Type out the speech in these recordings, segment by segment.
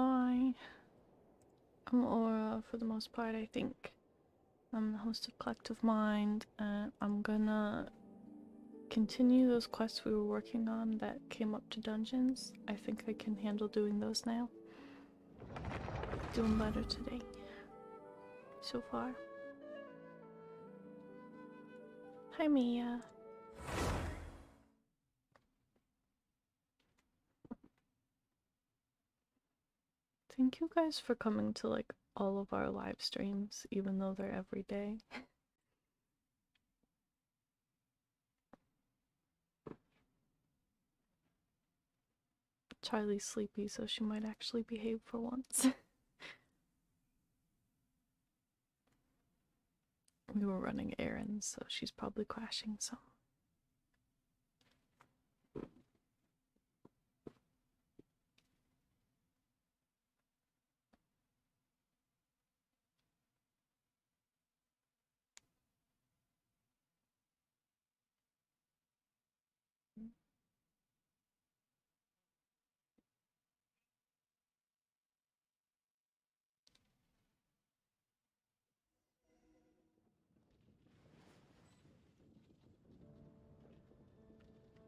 Hi. I'm Aura for the most part, I think. I'm the host of Collective Mind, and I'm gonna continue those quests we were working on that came up to dungeons. I think I can handle doing those now. Doing better today. So far. Hi, Mia. Thank you guys for coming to like all of our live streams, even though they're every day. Charlie's sleepy, so she might actually behave for once. We were running errands, so she's probably crashing some.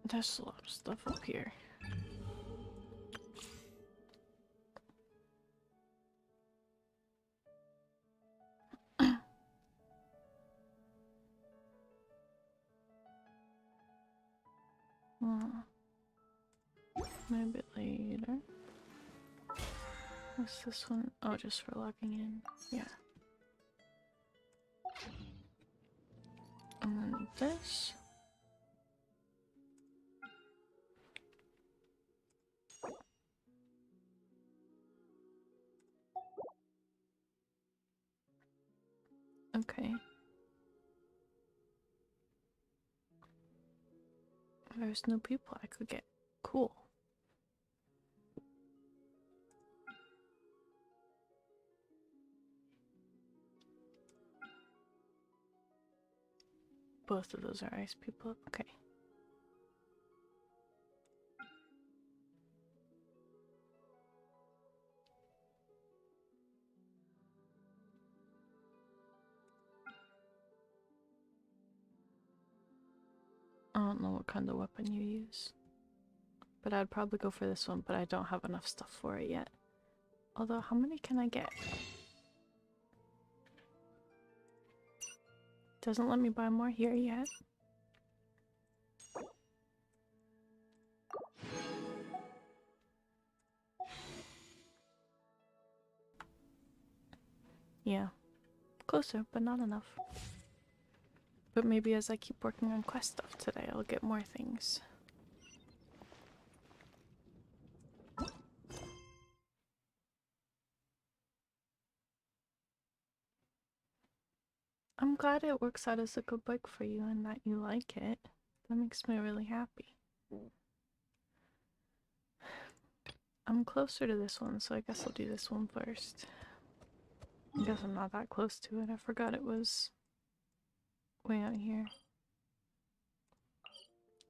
There's a lot of stuff up here. Maybe later. What's this one? Oh, just for logging in. Yeah. And then this. Okay. There's no people I could get. Cool. Both of those are ice people. Okay. I don't know what kind of weapon you use. But I'd probably go for this one, but I don't have enough stuff for it yet. Although, how many can I get? Doesn't let me buy more here yet. Yeah. Closer, but not enough. But maybe as I keep working on quest stuff today, I'll get more things. I'm glad it works out as a good bike for you and that you like it. That makes me really happy. I'm closer to this one, so I guess I'll do this one first. I guess I'm not that close to it. I forgot it was way out here.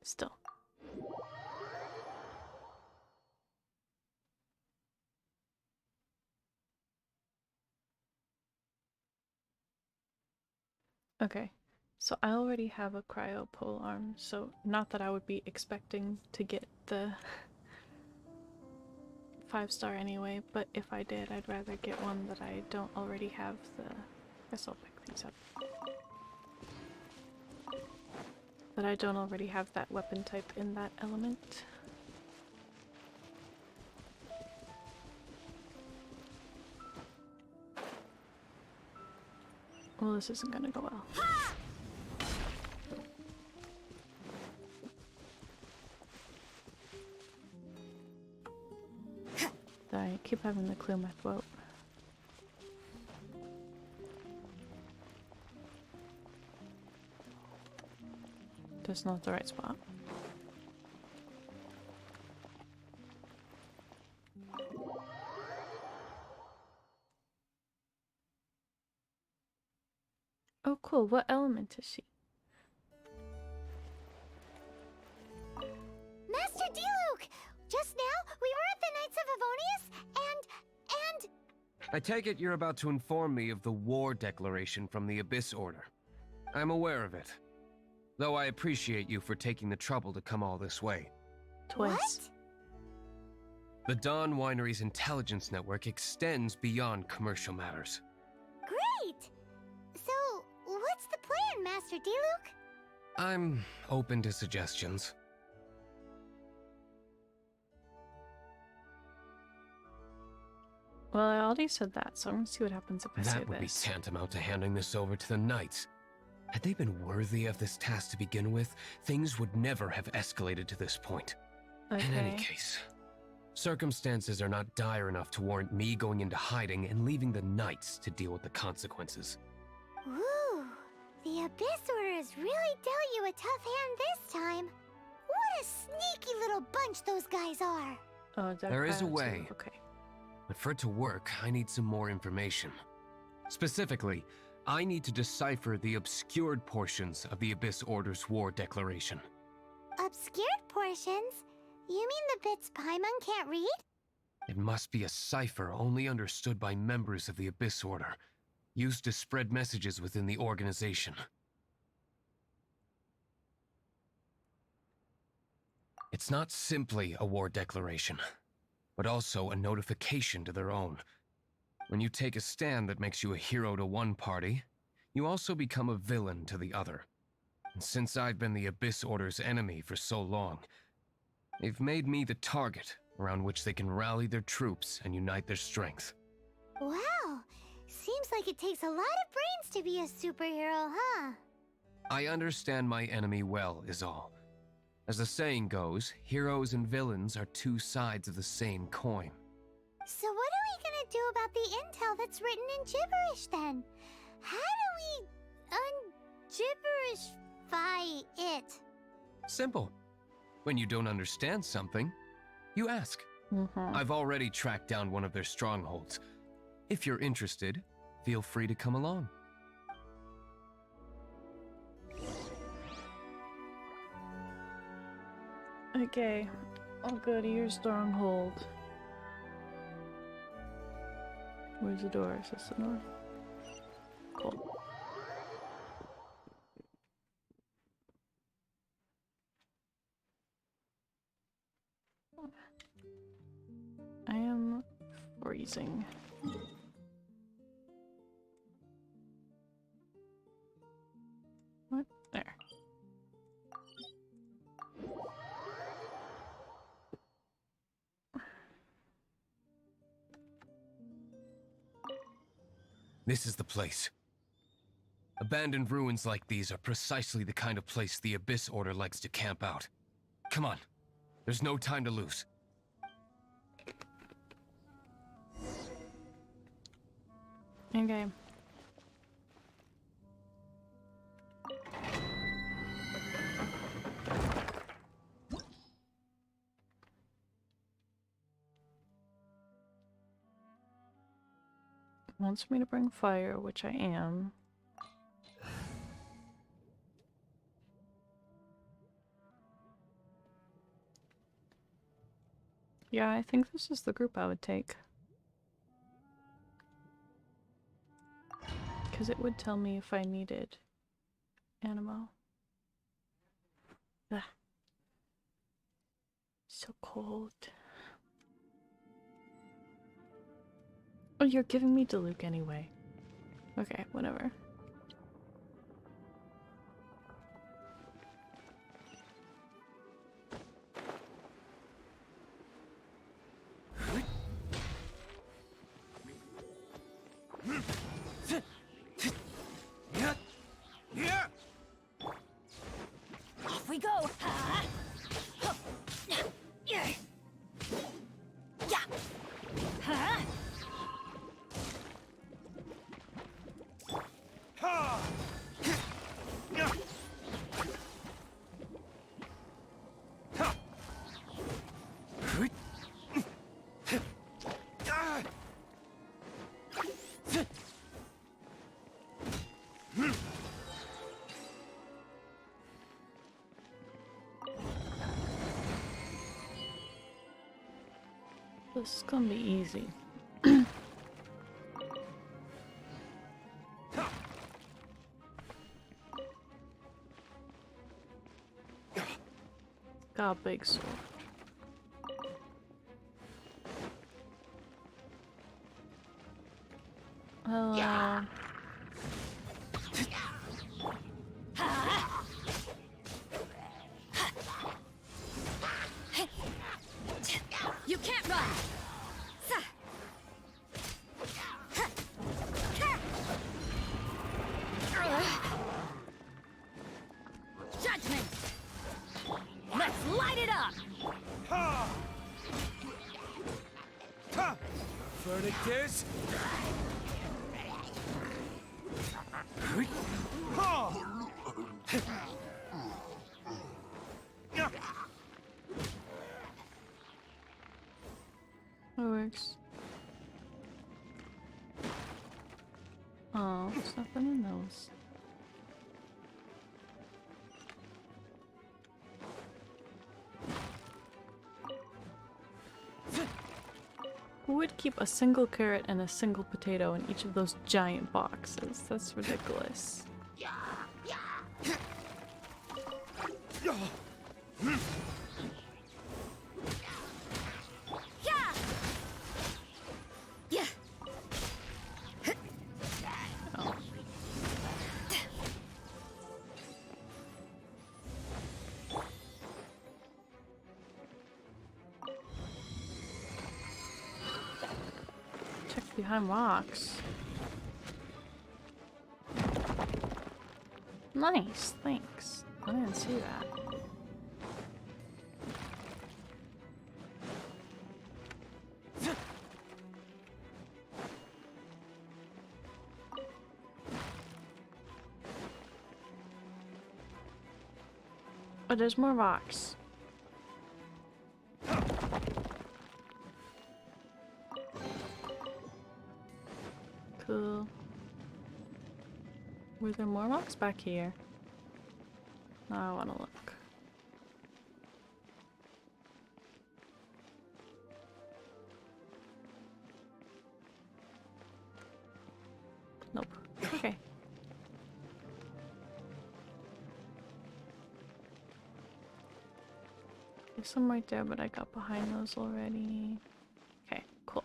Still. Okay, so I already have a cryo pole arm, so not that I would be expecting to get the 5-star anyway, but if I did, I'd rather get one that I don't already have the... I guess I'll pick these up. That I don't already have that weapon type in that element. Well, this isn't gonna go well. I keep having to clear my throat. That's not the right spot. Oh cool, what element is she? Master Diluc! Just now, we were at the Knights of Avonius, and And... I take it you're about to inform me of the war declaration from the Abyss Order. I'm aware of it. Though I appreciate you for taking the trouble to come all this way. Twice. What? The Dawn Winery's intelligence network extends beyond commercial matters. Great! So, what's the plan, Master Diluc? I'm open to suggestions. Well, I already said that, so I'm gonna see what happens if I say That would be this. tantamount to handing this over to the Knights. Had they been worthy of this task to begin with, things would never have escalated to this point. Okay. In any case, circumstances are not dire enough to warrant me going into hiding and leaving the Knights to deal with the consequences. Ooh, the Abyss Order has really dealt you a tough hand this time. What a sneaky little bunch those guys are. Oh, There is a Dark Cloud way. too. Okay. But for it to work, I need some more information. Specifically, I need to decipher the obscured portions of the Abyss Order's war declaration. Obscured portions? You mean the bits Paimon can't read? It must be a cipher only understood by members of the Abyss Order, used to spread messages within the organization. It's not simply a war declaration, but also a notification to their own. When you take a stand that makes you a hero to one party, you also become a villain to the other. And since I've been the Abyss Order's enemy for so long, they've made me the target around which they can rally their troops and unite their strength. Wow, seems like it takes a lot of brains to be a superhero, huh? I understand my enemy well, is all. As the saying goes, heroes and villains are two sides of the same coin. So what are we gonna do about the intel that's written in gibberish then? How do we un-gibberishify it? Simple. When you don't understand something, you ask. I've already tracked down one of their strongholds. If you're interested, feel free to come along. Okay, I'll go to your stronghold. Where's the door? Is this the door? Cool. I am freezing. What? There. This is the place. Abandoned ruins like these are precisely the kind of place the Abyss Order likes to camp out. Come on. There's no time to lose. Okay. Wants me to bring fire, which I am. Yeah, I think this is the group I would take. Because it would tell me if I needed ammo. Ugh. So cold. Oh, you're giving me Diluc anyway. Okay, whatever. Off we go! This is gonna be easy. got a big sword. Hello. You can't run! Judgment! Let's light it up! Verdict is... It works. Oh, there's nothing in those. Who would keep a single carrot and a single potato in each of those giant boxes? That's ridiculous. Oh. Check behind rocks. Nice, thanks. I didn't see that. Oh, there's more rocks. Cool. Were there more rocks back here? Now I want to look. Nope. Okay. There's some right there, but I got behind those already. Okay, cool.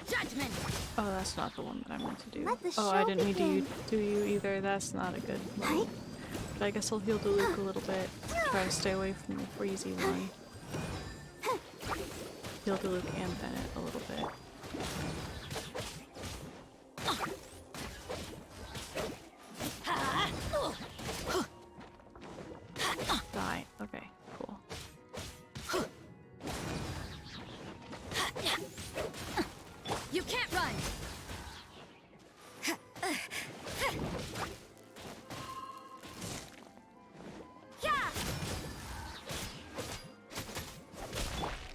Judgment! Oh, that's not the one that I meant to do. Let the Oh, I show didn't need to begin. do you either. That's not a good one. But I guess I'll heal Luke a little bit. Try to stay away from the freezy one. Heal Luke and Bennett a little bit. Die. Okay, cool. You can't run!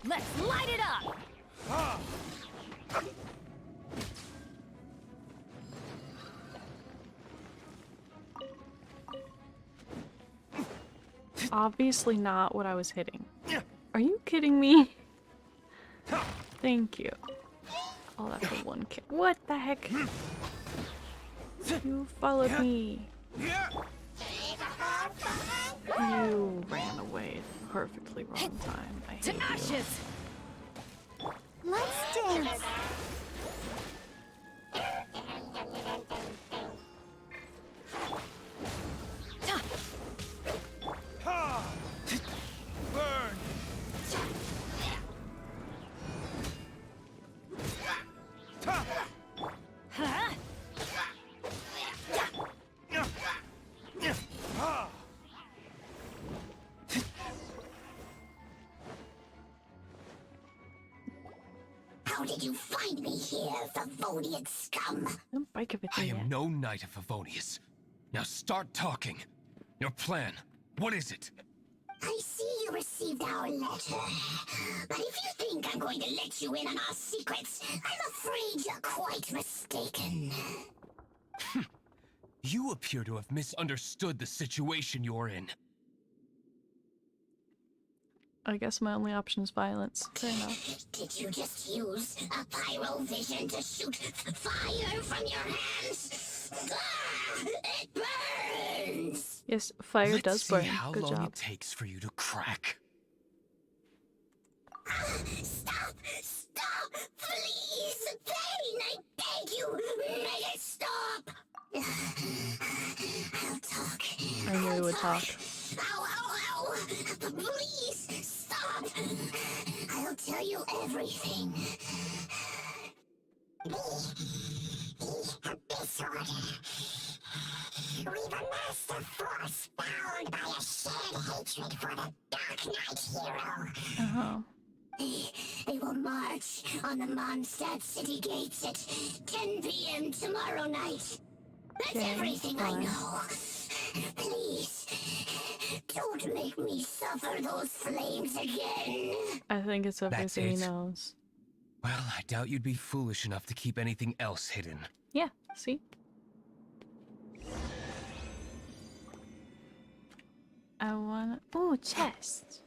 Let's light it up! Obviously not what I was hitting. Are you kidding me? Thank you. All that for one kill. What the heck? You followed me. You ran away at the perfectly wrong time. I To hate you. ashes! Let's dance. Burn! Huh? How did you find me here, Favonian scum? Don't bike of it I yet. am no knight of Favonius. Now start talking. Your plan. What is it? I see you received our letter. But if you think I'm going to let you in on our secrets, I'm afraid you're quite mistaken. You appear to have misunderstood the situation you're in. I guess my only option is violence. Fair enough. Did you just use a pyro vision to shoot fire from your hands? Ah, it burns! Yes, fire Let's does see burn. how Good long job. it takes for you to crack. Stop! Stop! Please! Pain! I beg you! Make it stop! I'll talk. I knew it would talk. Ow, ow, ow! Please! Stop! I'll tell you everything. The Abyss Order. We've amassed a force bound by a shared hatred for the Dark Knight hero. Uh-huh. They will march on the Mondstadt city gates at 10 p.m. tomorrow night. That's Okay, everything I fine. know. Please, don't make me suffer those flames again. I think it's everything he it. knows. Well, I doubt you'd be foolish enough to keep anything else hidden. Yeah, see? I wanna... Ooh, chest!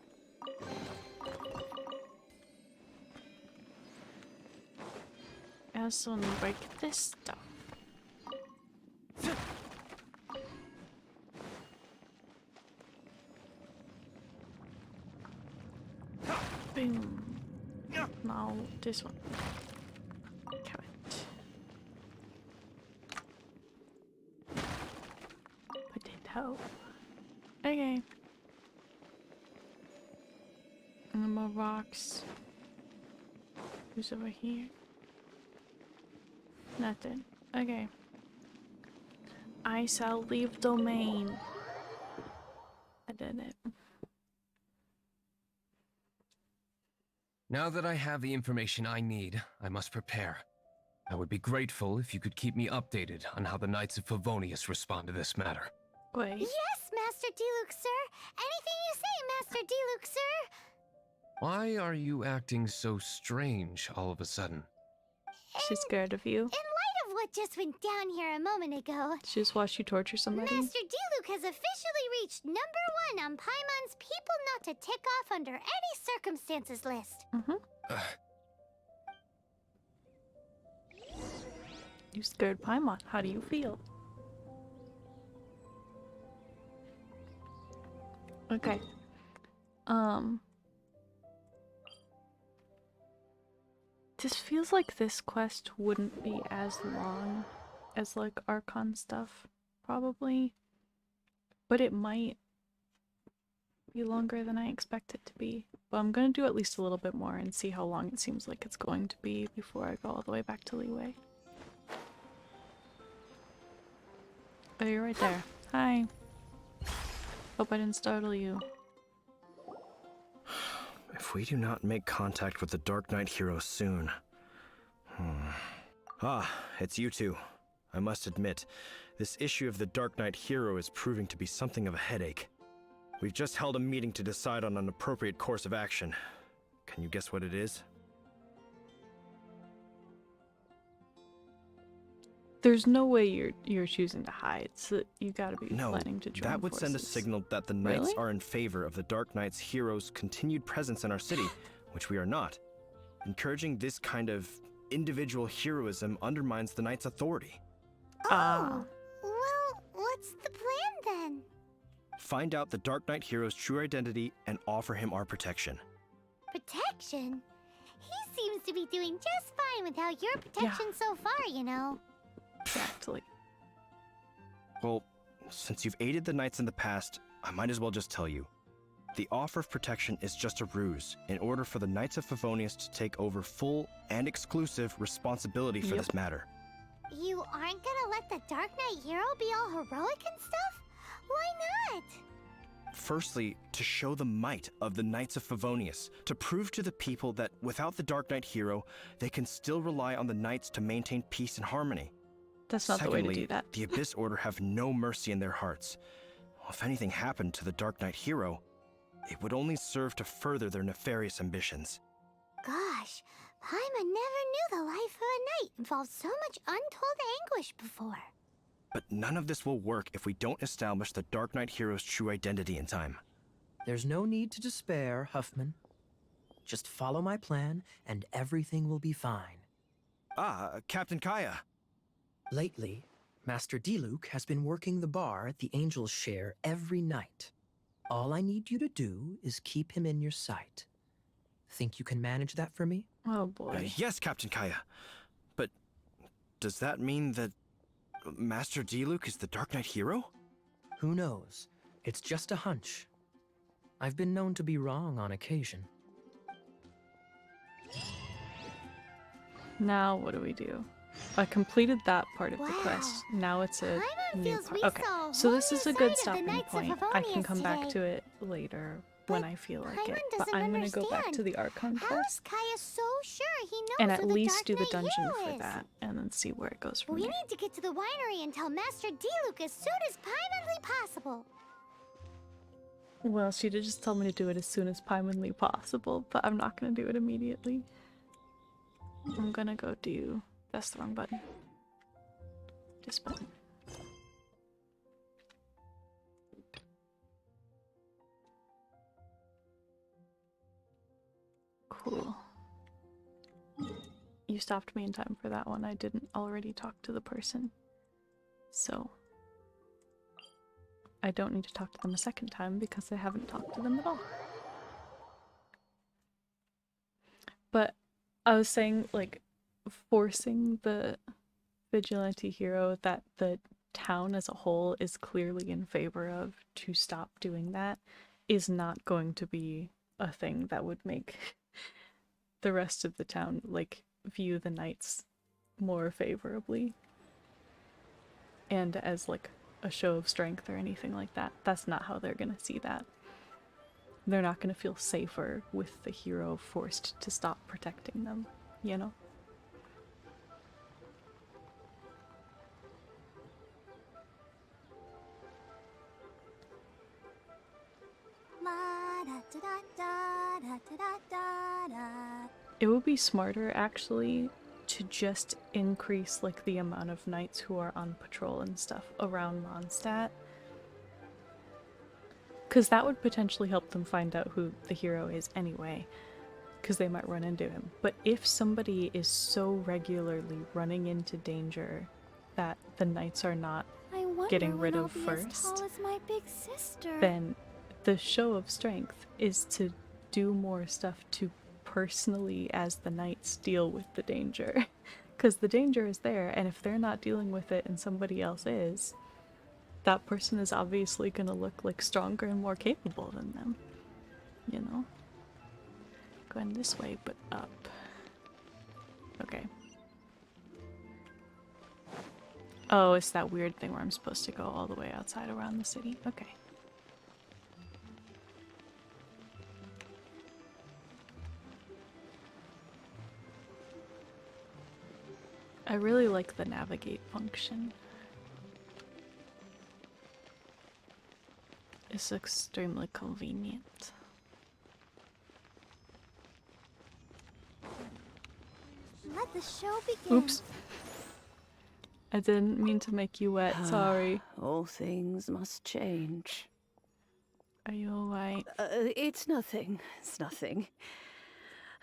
I also wanna break this stuff. Boom. Now this one. Carrot. Potato. Okay. And more rocks. Who's over here? Nothing. Okay. I shall leave domain. I did it. Now that I have the information I need, I must prepare. I would be grateful if you could keep me updated on how the Knights of Favonius respond to this matter. Wait. Yes, Master Diluc, sir. Anything you say, Master Diluc, sir. Why are you acting so strange all of a sudden? She's scared of you. In light of what just went down here a moment ago, She just watched you torture somebody. Master Diluc has officially reached #1 on Paimon's People Not to Tick Off Under Any Circumstances list. You scared Paimon. How do you feel? Okay. This feels like this quest wouldn't be as long as like Archon stuff, probably. But it might be longer than I expect it to be. But I'm gonna do at least a little bit more and see how long it seems like it's going to be before I go all the way back to Leeway. Oh, you're right there. Hi. Hope I didn't startle you. If we do not make contact with the Dark Knight hero soon... Ah, it's you two. I must admit, this issue of the Dark Knight hero is proving to be something of a headache. We've just held a meeting to decide on an appropriate course of action. Can you guess what it is? There's no way you're choosing to hide, so you gotta be No, planning to join that would send a forces. signal that the Knights Really? are in favor of the Dark Knight's hero's continued presence in our city, which we are not. Encouraging this kind of individual heroism undermines the Knight's authority. Ah. Well, what's the plan then? Find out the Dark Knight hero's true identity and offer him our protection. Protection? He seems to be doing just fine without your protection so far, you know. Exactly. Well, since you've aided the Knights in the past, I might as well just tell you. The offer of protection is just a ruse in order for the Knights of Favonius to take over full and exclusive responsibility for this matter. You aren't gonna let the Dark Knight hero be all heroic and stuff? Why not? Firstly, to show the might of the Knights of Favonius, to prove to the people that without the Dark Knight hero, they can still rely on the Knights to maintain peace and harmony. That's not Secondly, the way to do that. the Abyss Order have no mercy in their hearts. If anything happened to the Dark Knight hero, it would only serve to further their nefarious ambitions. Gosh, Paimon never knew the life of a knight involved so much untold anguish before. But none of this will work if we don't establish the Dark Knight hero's true identity in time. There's no need to despair, Huffman. Just follow my plan, and everything will be fine. Ah, Captain Kaya. Lately, Master Diluc has been working the bar at the Angel's Share every night. All I need you to do is keep him in your sight. Think you can manage that for me? Oh boy. Yes, Captain Kaya. But does that mean that Master Diluc is the Dark Knight hero? Who knows? It's just a hunch. I've been known to be wrong on occasion. Now what do we do? I completed that part of the quest. Now it's a Paimon new feels we part. Okay, saw a so whole this new is a side good of the stopping Knights of point. I can Favonius come back today. to it later when But I feel like Paimon it. But doesn't I'm gonna go back to understand. the Archon How quest is Kaya so sure he knows and who at the least Dark do the Knight dungeon hero for is? that, and then see where it goes from We there. need to get to the winery and tell Master Diluc as soon as Paimonly possible. Well, she did just tell me to do it as soon as Paimonly possible, but I'm not gonna do it immediately. I'm gonna go do. That's the wrong button. This button. Cool. You stopped me in time for that one. I didn't already talk to the person. So I don't need to talk to them a second time because I haven't talked to them at all. But I was saying, like, forcing the vigilante hero that the town as a whole is clearly in favor of to stop doing that is not going to be a thing that would make the rest of the town, like, view the knights more favorably and as, like, a show of strength or anything like that. That's not how they're gonna see that. They're not gonna feel safer with the hero forced to stop protecting them, you know? It would be smarter, actually, to just increase, like, the amount of knights who are on patrol and stuff around Mondstadt. Because that would potentially help them find out who the hero is anyway, because they might run into him. But if somebody is so regularly running into danger that the knights are not getting rid of first, my big sister. then the show of strength is to do more stuff to personally, as the knights, deal with the danger. Because the danger is there, and if they're not dealing with it and somebody else is, that person is obviously going to look like stronger and more capable than them. You know? Going this way, but up. Okay. Oh, it's that weird thing where I'm supposed to go all the way outside around the city. Okay. I really like the navigate function. It's extremely convenient. Let the show begin. Oops. I didn't mean to make you wet, sorry. All things must change. Are you alright? It's nothing. It's nothing.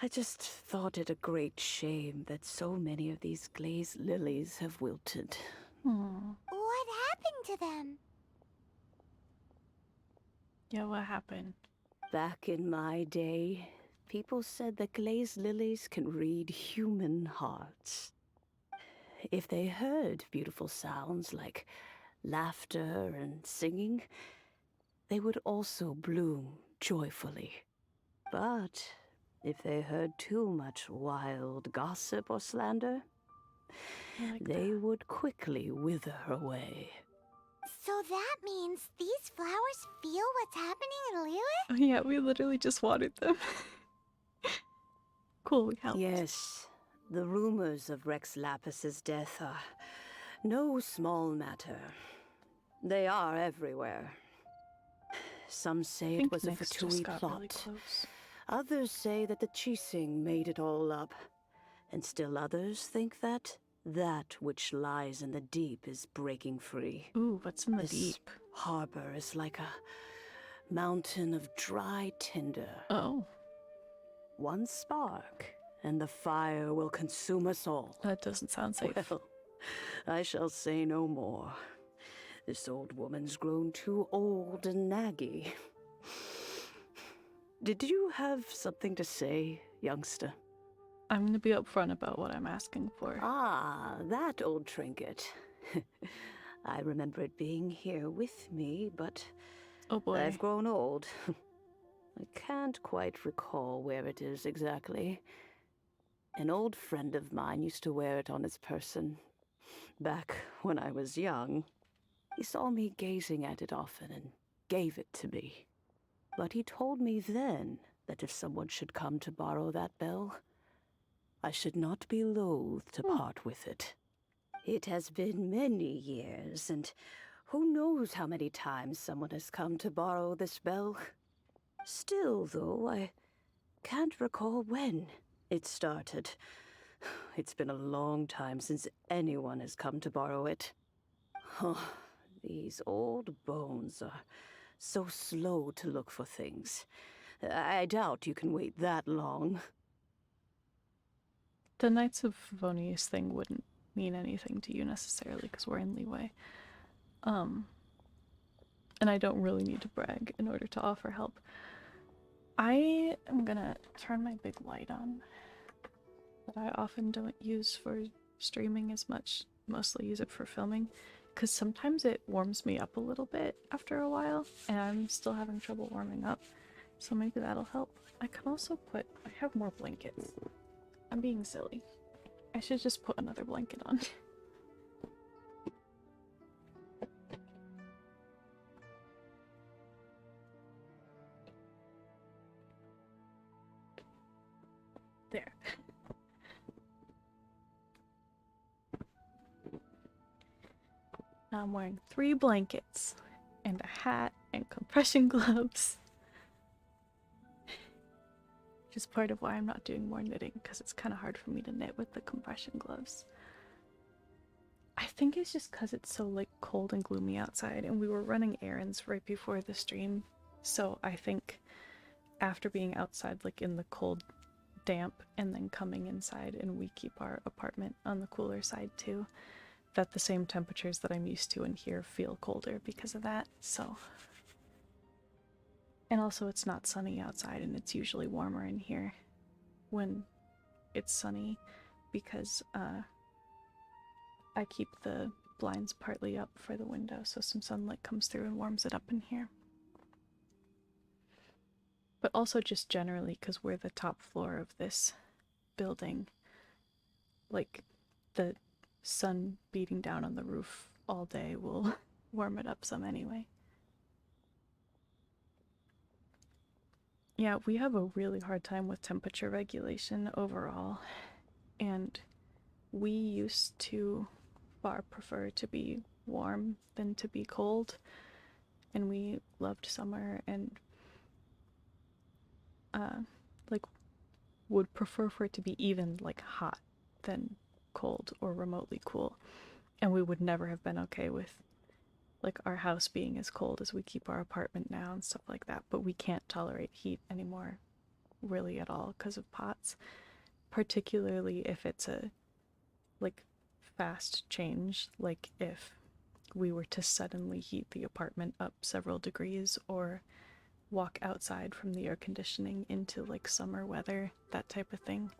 I just thought it a great shame that so many of these glazed lilies have wilted. Aww. What happened to them? Yeah, what happened? Back in my day, people said that glazed lilies can read human hearts. If they heard beautiful sounds like laughter and singing, they would also bloom joyfully. But if they heard too much wild gossip or slander, they would quickly wither away. So that means these flowers feel what's happening in Liyue? Oh yeah, we literally just watered them. Cool, we helped. Yes, the rumors of Rex Lapis's death are no small matter. They are everywhere. Some say I it think was a Nyx just Fatui got plot. really close. Others say that the Chising made it all up. And still others think that that which lies in the deep is breaking free. Ooh, what's in the This deep? harbor is like a mountain of dry tinder. Oh, One spark, and the fire will consume us all. that doesn't sound safe. Well, I shall say no more. This old woman's grown too old and naggy. Did you have something to say, youngster? I'm gonna be upfront about what I'm asking for. Ah, that old trinket. I remember it being here with me, but Oh boy. I've grown old. I can't quite recall where it is exactly. An old friend of mine used to wear it on his person. Back when I was young, he saw me gazing at it often and gave it to me. But he told me then that if someone should come to borrow that bell, I should not be loath to part with it. It has been many years, and who knows how many times someone has come to borrow this bell. Still, though, I can't recall when it started. It's been a long time since anyone has come to borrow it. Oh, these old bones are so slow to look for things. I doubt you can wait that long. The Knights of Favonius thing wouldn't mean anything to you necessarily because we're in leeway. And I don't really need to brag in order to offer help. I am gonna turn my big light on that I often don't use for streaming as much, mostly use it for filming, because sometimes it warms me up a little bit after a while, and I'm still having trouble warming up, so maybe that'll help. I can also I have more blankets. I'm being silly. I should just put another blanket on. There. Now I'm wearing 3 blankets and a hat and compression gloves. Which is part of why I'm not doing more knitting, because it's kind of hard for me to knit with the compression gloves. I think it's just because it's so like cold and gloomy outside, and we were running errands right before the stream, so I think after being outside like in the cold damp and then coming inside, and we keep our apartment on the cooler side too, that the same temperatures that I'm used to in here feel colder because of that. So, and also it's not sunny outside, and it's usually warmer in here when it's sunny because I keep the blinds partly up for the window so some sunlight comes through and warms it up in here. But also just generally because we're the top floor of this building, like the sun beating down on the roof all day will warm it up some anyway. Yeah, we have a really hard time with temperature regulation overall, and we used to far prefer to be warm than to be cold, and we loved summer and like would prefer for it to be even like hot than cold or remotely cool, and we would never have been okay with like our house being as cold as we keep our apartment now and stuff like that. But we can't tolerate heat anymore really at all because of POTS, particularly if it's a like fast change, like if we were to suddenly heat the apartment up several degrees or walk outside from the air conditioning into like summer weather, that type of thing.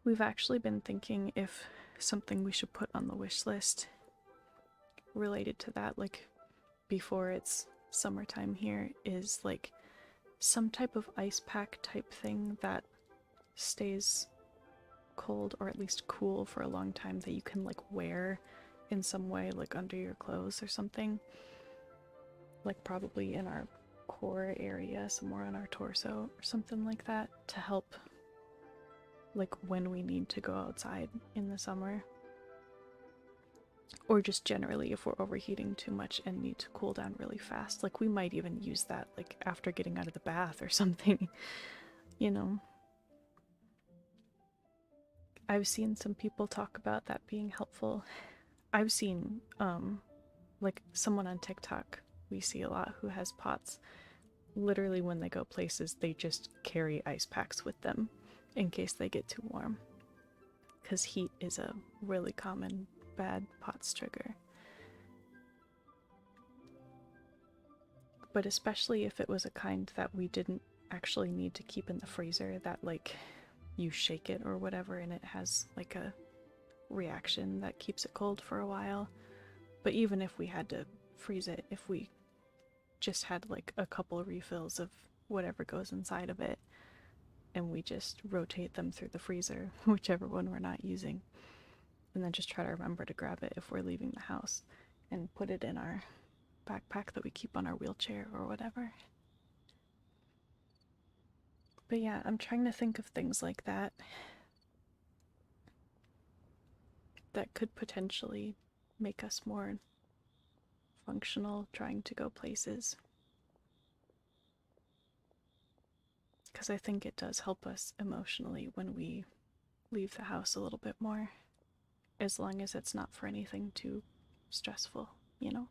We've actually been thinking if something we should put on the wish list related to that, like before it's summertime here, is like some type of ice pack type thing that stays cold or at least cool for a long time that you can like wear in some way, like under your clothes or something, like probably in our core area somewhere on our torso or something like that, to help like when we need to go outside in the summer. Or just generally if we're overheating too much and need to cool down really fast. Like we might even use that like after getting out of the bath or something, you know. I've seen some people talk about that being helpful. I've seen like someone on TikTok we see a lot who has pots. Literally when they go places they just carry ice packs with them in case they get too warm. Because heat is a really common bad POTS trigger. But especially if it was a kind that we didn't actually need to keep in the freezer, that like you shake it or whatever and it has like a reaction that keeps it cold for a while. But even if we had to freeze it, if we just had like a couple of refills of whatever goes inside of it and we just rotate them through the freezer, whichever one we're not using, and then just try to remember to grab it if we're leaving the house and put it in our backpack that we keep on our wheelchair or whatever. But yeah, I'm trying to think of things like that that could potentially make us more functional trying to go places. Because I think it does help us emotionally when we leave the house a little bit more, as long as it's not for anything too stressful, you know?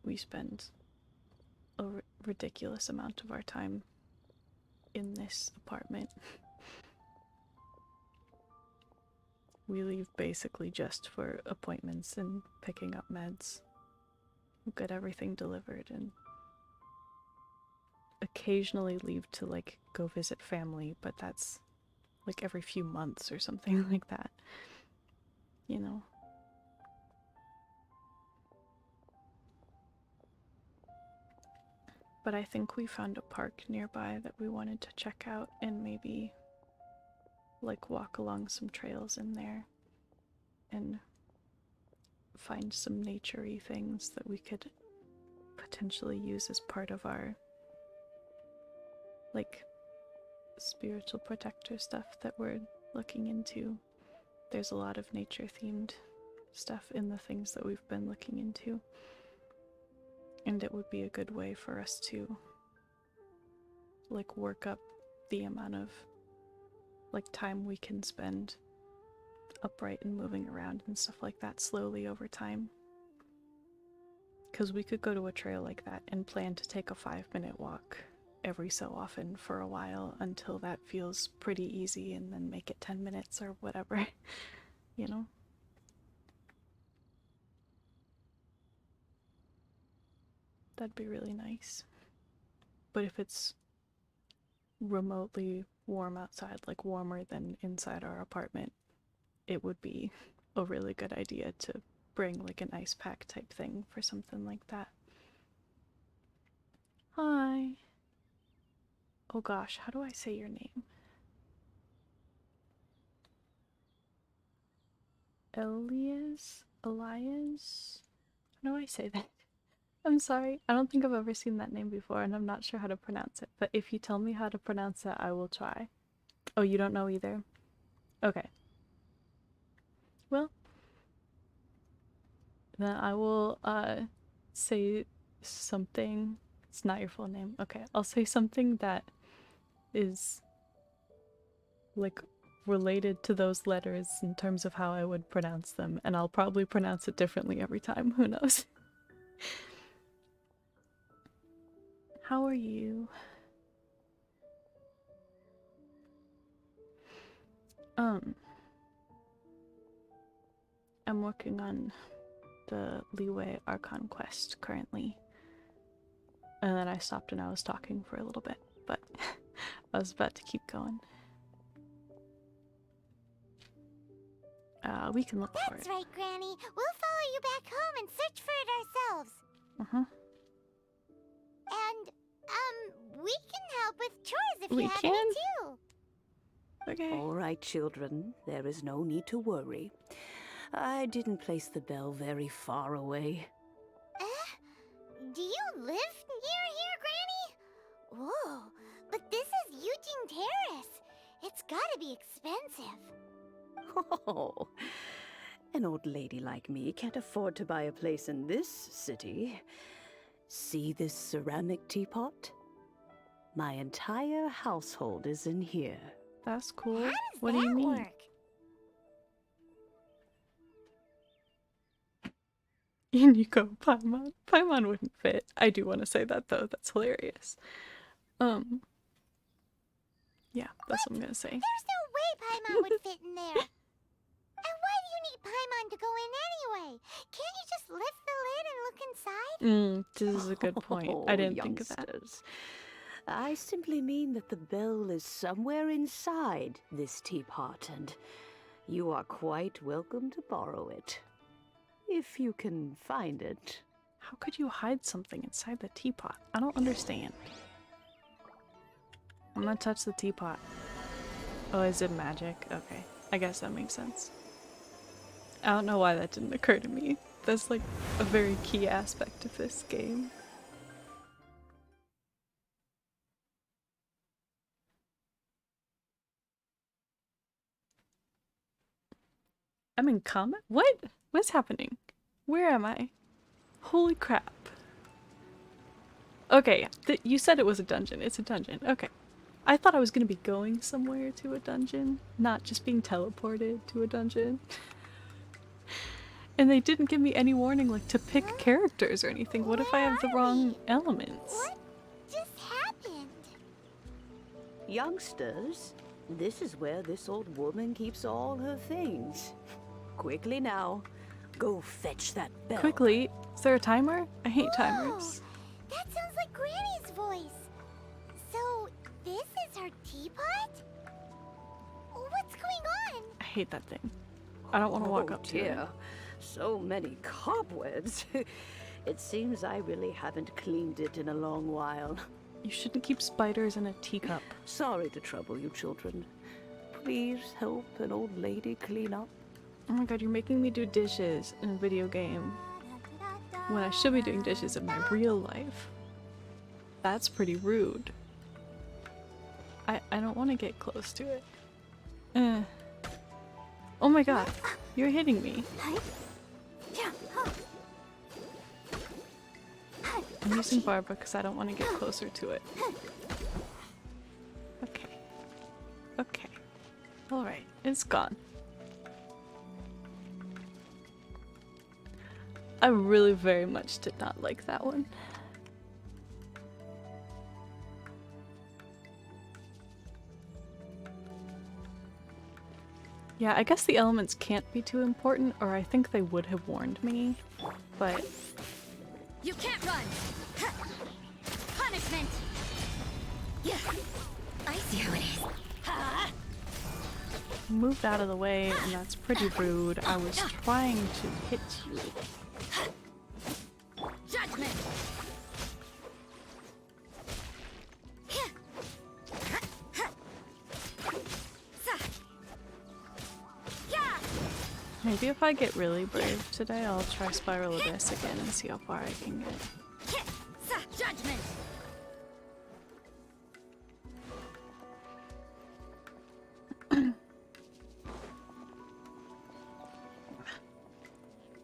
We spend a ridiculous amount of our time in this apartment. We leave basically just for appointments and picking up meds. We get everything delivered and occasionally leave to like go visit family, but that's like every few months or something like that, you know? But I think we found a park nearby that we wanted to check out and maybe like walk along some trails in there and find some nature-y things that we could potentially use as part of our like spiritual protector stuff that we're looking into. There's a lot of nature-themed stuff in the things that we've been looking into. And it would be a good way for us to like work up the amount of like time we can spend upright and moving around and stuff like that slowly over time. Because we could go to a trail like that and plan to take a 5-minute walk every so often for a while until that feels pretty easy, and then make it 10 minutes or whatever, you know? That'd be really nice. But if it's remotely warm outside, like warmer than inside our apartment, it would be a really good idea to bring like an ice pack type thing for something like that. Hi. Oh gosh, how do I say your name? Elias? Elias? How do I say that? I'm sorry. I don't think I've ever seen that name before, and I'm not sure how to pronounce it. But if you tell me how to pronounce it, I will try. Oh, you don't know either? Okay. Well, then I will say something. It's not your full name. Okay, I'll say something that is like related to those letters in terms of how I would pronounce them, and I'll probably pronounce it differently every time. Who knows? How are you? I'm working on the Leeway Archon quest currently. And then I stopped and I was talking for a little bit, but I was about to keep going. We can look for it. That's right, Granny. We'll follow you back home and search for it ourselves. And, we can help with chores if We you have can? any too. Okay. All right, children, there is no need to worry. I didn't place the bell very far away. Do you live near here, Granny? Whoa, but this is Eugene Terrace. It's gotta be expensive. Oh, An old lady like me can't afford to buy a place in this city. See this ceramic teapot? My entire household is in here. That's cool. How does What that do you mean? work? Unico Paimon. Paimon wouldn't fit. I do want to say that though. That's hilarious. Yeah, that's what I'm gonna say. There's no way Paimon would fit in there. And why do you need Paimon to go in anyway? Can't you just lift the lid and look inside? This is a good point. I didn't think of that. Youngsters. I simply mean that the bell is somewhere inside this teapot, and you are quite welcome to borrow it. If you can find it. How could you hide something inside the teapot? I don't understand. I'm gonna touch the teapot. Oh, is it magic? Okay. I guess that makes sense. I don't know why that didn't occur to me. That's like a very key aspect of this game. I'm in combat? What? What's happening? Where am I? Holy crap. Okay, you said it was a dungeon. It's a dungeon. Okay. I thought I was gonna be going somewhere to a dungeon, not just being teleported to a dungeon. And they didn't give me any warning, like, to pick characters or anything. What if I have the wrong elements? What just happened? Youngsters, this is where this old woman keeps all her things. Quickly now, go fetch that bell. Quickly, is there a timer? I hate timers. That sounds like Granny's voice. So, this is her teapot? What's going on? I hate that thing. I don't want to walk up to it. So many cobwebs. It seems I really haven't cleaned it in a long while. You shouldn't keep spiders in a teacup. Sorry to trouble you, children. Please help an old lady clean up. Oh my god, you're making me do dishes in a video game when I should be doing dishes in my real life. That's pretty rude. I don't want to get close to it. Oh my god, you're hitting me. I'm using Barbara because I don't want to get closer to it. Okay. Okay. Alright, it's gone. I really very much did not like that one. Yeah, I guess the elements can't be too important, or I think they would have warned me, but... You can't run! Punishment! Yeah, I see how it is. Moved out of the way, and that's pretty rude. I was trying to hit you. Judgment! Maybe if I get really brave today, I'll try Spiral Abyss again and see how far I can get. Judgment!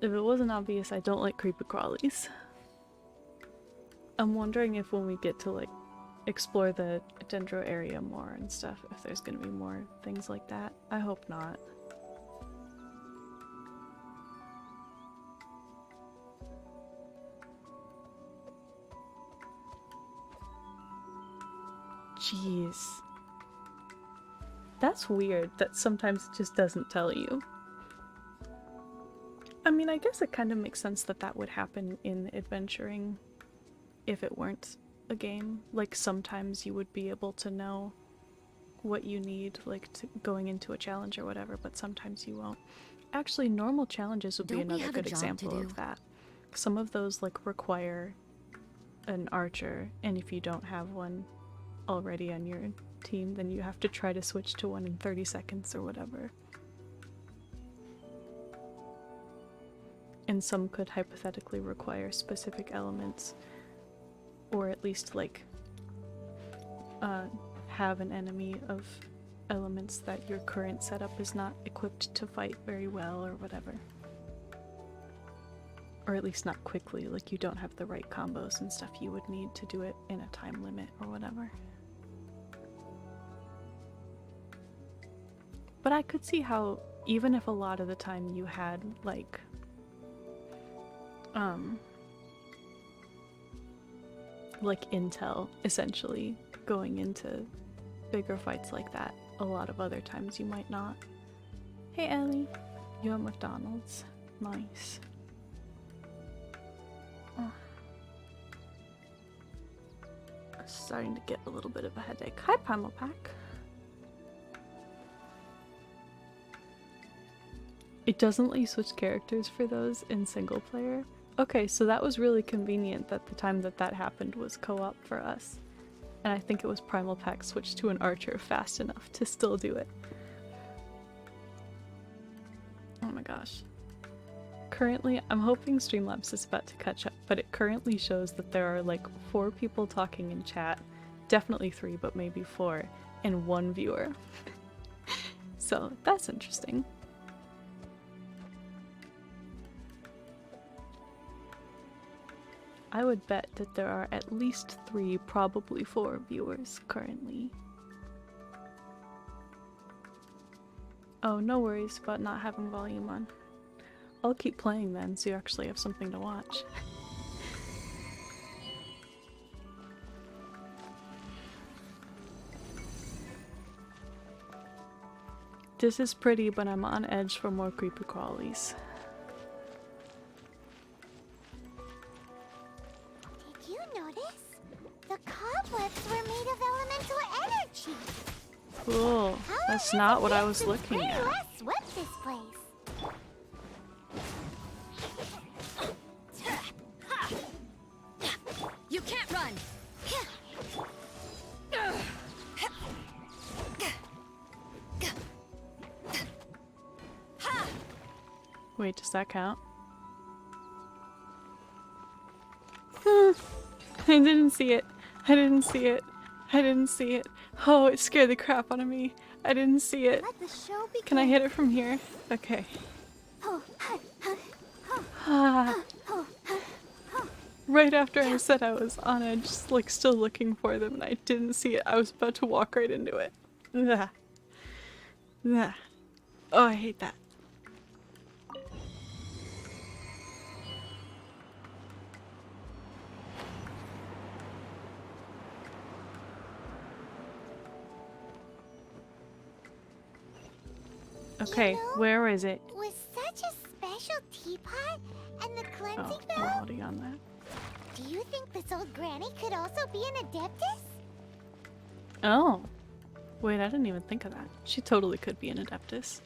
If it wasn't obvious, I don't like creepy crawlies. I'm wondering if when we get to like explore the Dendro area more and stuff, if there's gonna be more things like that. I hope not. Jeez. That's weird that sometimes it just doesn't tell you. I mean, I guess it kind of makes sense that that would happen in adventuring if it weren't a game. Like, sometimes you would be able to know what you need, like, going into a challenge or whatever, but sometimes you won't. Actually, normal challenges would be another good example of that. Some of those, like, require an archer, and if you don't have one already on your team, then you have to try to switch to one in 30 seconds or whatever. And some could hypothetically require specific elements, or at least like have an enemy of elements that your current setup is not equipped to fight very well or whatever. Or at least not quickly, like you don't have the right combos and stuff you would need to do it in a time limit or whatever. But I could see how, even if a lot of the time you had, like, intel, essentially, going into bigger fights like that, a lot of other times you might not. Hey Ellie, you at McDonald's. Nice. Oh. I'm starting to get a little bit of a headache. Hi Primal Pack. It doesn't let you switch characters for those in single player. Okay, so that was really convenient that the time that that happened was co-op for us. And I think it was Primal Pack switched to an archer fast enough to still do it. Oh my gosh. Currently, I'm hoping Streamlabs is about to catch up, but it currently shows that there are like 4 people talking in chat. Definitely 3, but maybe 4, and 1 viewer. So that's interesting. I would bet that there are at least 3, probably 4 viewers currently. Oh, no worries about not having volume on. I'll keep playing then, so you actually have something to watch. This is pretty, but I'm on edge for more creepy crawlies. Did you notice? The cobwebs were made of elemental energy. Cool. That's not what I was looking at. Let's swept this place. You can't run! Wait, does that count? I didn't see it. I didn't see it. I didn't see it. Oh, it scared the crap out of me. I didn't see it. Let the show begin. Can I hit it from here? Okay. Right after I said I was on edge, like still looking for them, and I didn't see it. I was about to walk right into it. Ugh. Ugh. Oh, I hate that. Okay, You know, where is it? with such a special teapot and the Oh, cleansing I'm barrel, already on that. do you think this old granny could also be an adeptus? Oh. Wait, I didn't even think of that. She totally could be an adeptus.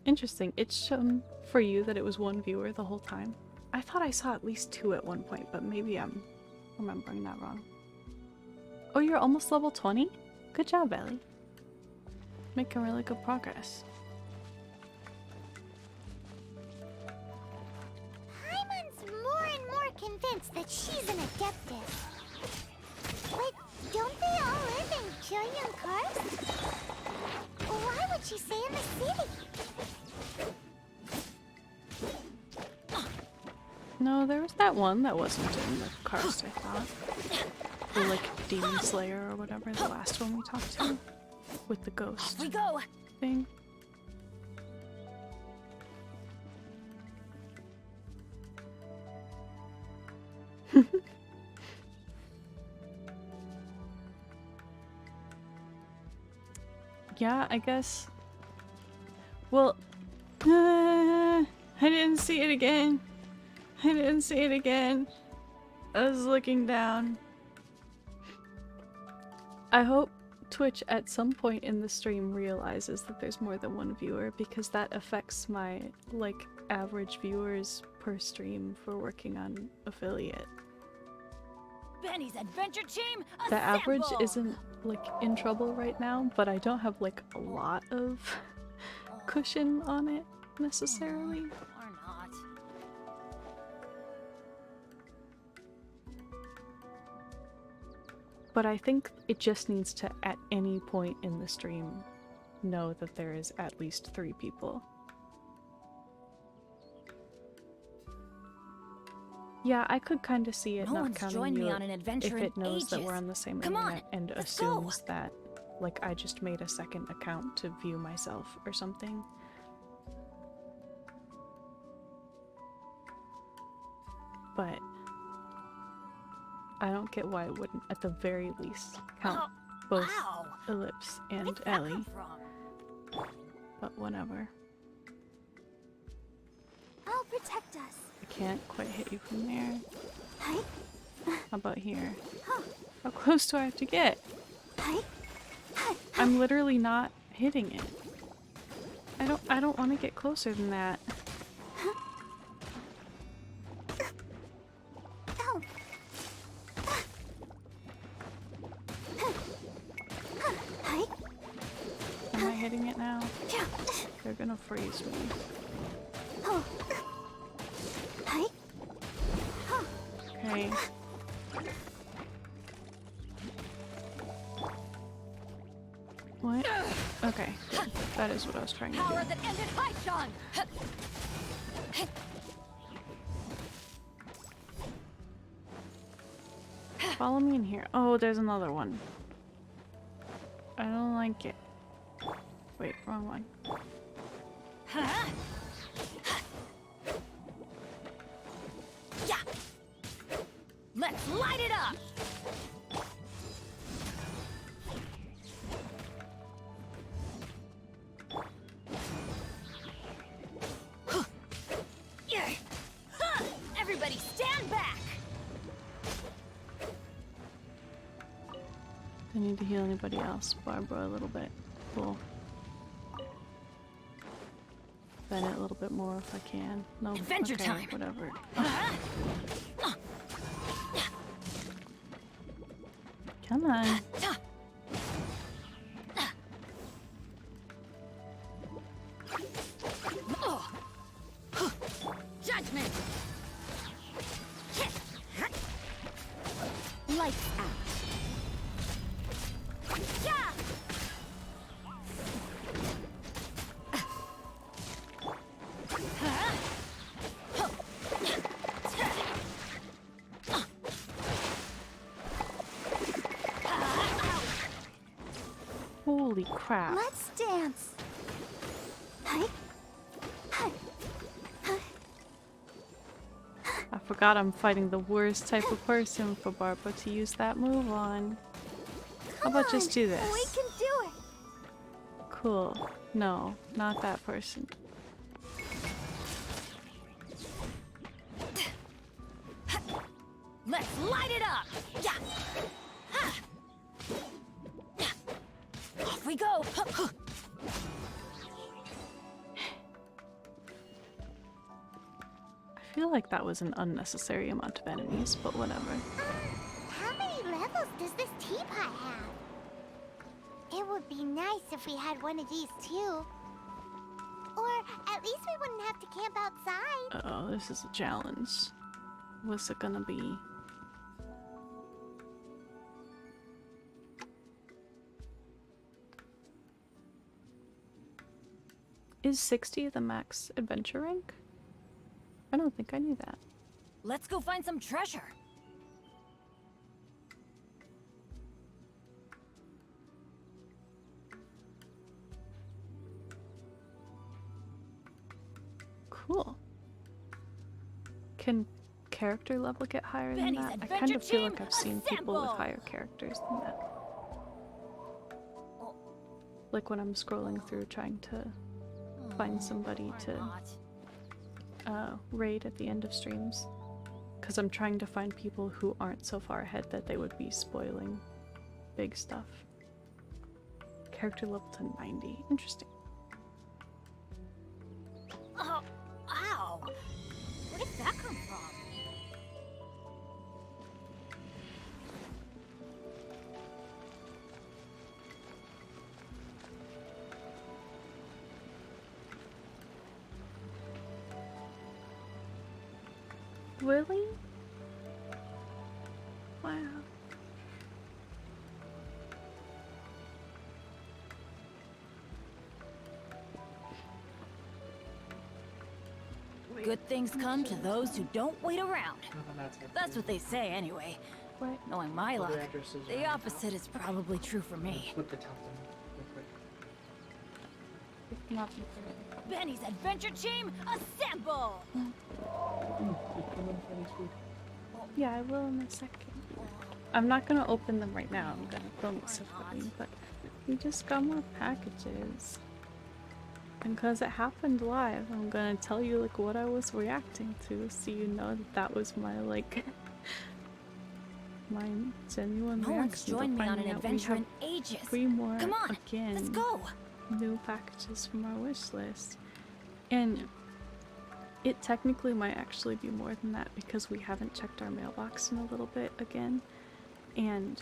Interesting. It's shown for you that it was 1 viewer the whole time. I thought I saw at least 2 at one point, but maybe I'm remembering that wrong. Oh, you're almost level 20? Good job, Ellie. Making really good progress. Paimon's more and more convinced that she's an adeptus. But don't they all live in Kyuyun cars? Why would she stay in the city? No, there was that one that wasn't in the cars, I thought. The, like, Demon Slayer or whatever, the last one we talked to. With the ghost We go! thing. Yeah, I guess. Well, I didn't see it again. I didn't see it again. I was looking down. I hope Twitch at some point in the stream realizes that there's more than 1 viewer, because that affects my, like, average viewers per stream for working on affiliate. Benny's adventure team, The average assemble! isn't, like, in trouble right now, but I don't have, like, a lot of cushion on it, necessarily. Or not. But I think it just needs to, at any point in the stream, know that there is at least 3 people. Yeah, I could kind of see it No not one's counting joined you me on an adventure if in it knows that ages. we're on the same Come on, internet and let's go. assumes that, like, I just made a second account to view myself or something. But I don't get why it wouldn't, at the very least, count both Ow! Ellipse Where and did that Ellie. come from? But whatever. I'll protect us. I can't quite hit you from there. Hi. How about here? Huh. How close do I have to get? Hi. Hi. I'm literally not hitting it. I don't want to get closer than that. Oh. Hi. Am I hitting it now? Yeah. They're gonna freeze me. Oh. Hi. Huh. Okay. What? Okay, good. That is what I was trying to do. Power that ended Haishan! Follow me in here. Oh, there's another one. I don't like it. Wait, wrong one. Yeah! Let's light it up! Yeah. Everybody stand back! I need to heal anybody else. Barbara a little bit. Cool. Bennett a little bit more if I can. No, Adventure okay, time. Whatever. Come on. Judgment! Lights out. Yeah! Holy crap. Let's dance. Hi. Hi. Hi. I forgot I'm fighting the worst type of person for Barbara to use that move on. How about just do this? We can do it. Cool. No, not that person. Let's light it up! Yeah! Ha! Off we go! I feel like that was an unnecessary amount of enemies, but whatever. How many levels does this teapot have? It would be nice if we had one of these too. Or at least we wouldn't have to camp outside. Uh-oh, this is a challenge. What's it gonna be? Is 60 the max adventure rank? I don't think I knew that. Let's go find some treasure! Cool. Can character level get higher than Benny's that? I adventure kind of feel team, like I've seen people with assemble! higher characters than that. Like when I'm scrolling through trying to find somebody Or to not. raid at the end of streams. Because I'm trying to find people who aren't so far ahead that they would be spoiling big stuff. Character level to 90. Interesting. Oh, ow! Where did that come from? Really? Wow. Good things come to those who don't wait around. That's what they say anyway. What? Knowing my luck, addresses the right opposite is probably true for me. Flip the top one real quick. It's not important. Benny's adventure team, assemble! Yeah, I will in a second. I'm not gonna open them right now. I'm gonna film it separately, but we just got more packages. And because it happened live, I'm gonna tell you like what I was reacting to, so you know that that was my like my genuine No reaction one's to joined me on finding an out we adventure have in ages. 3 more Come on, again. let's go. New packages from our wish list. And it technically might actually be more than that because we haven't checked our mailbox in a little bit again. And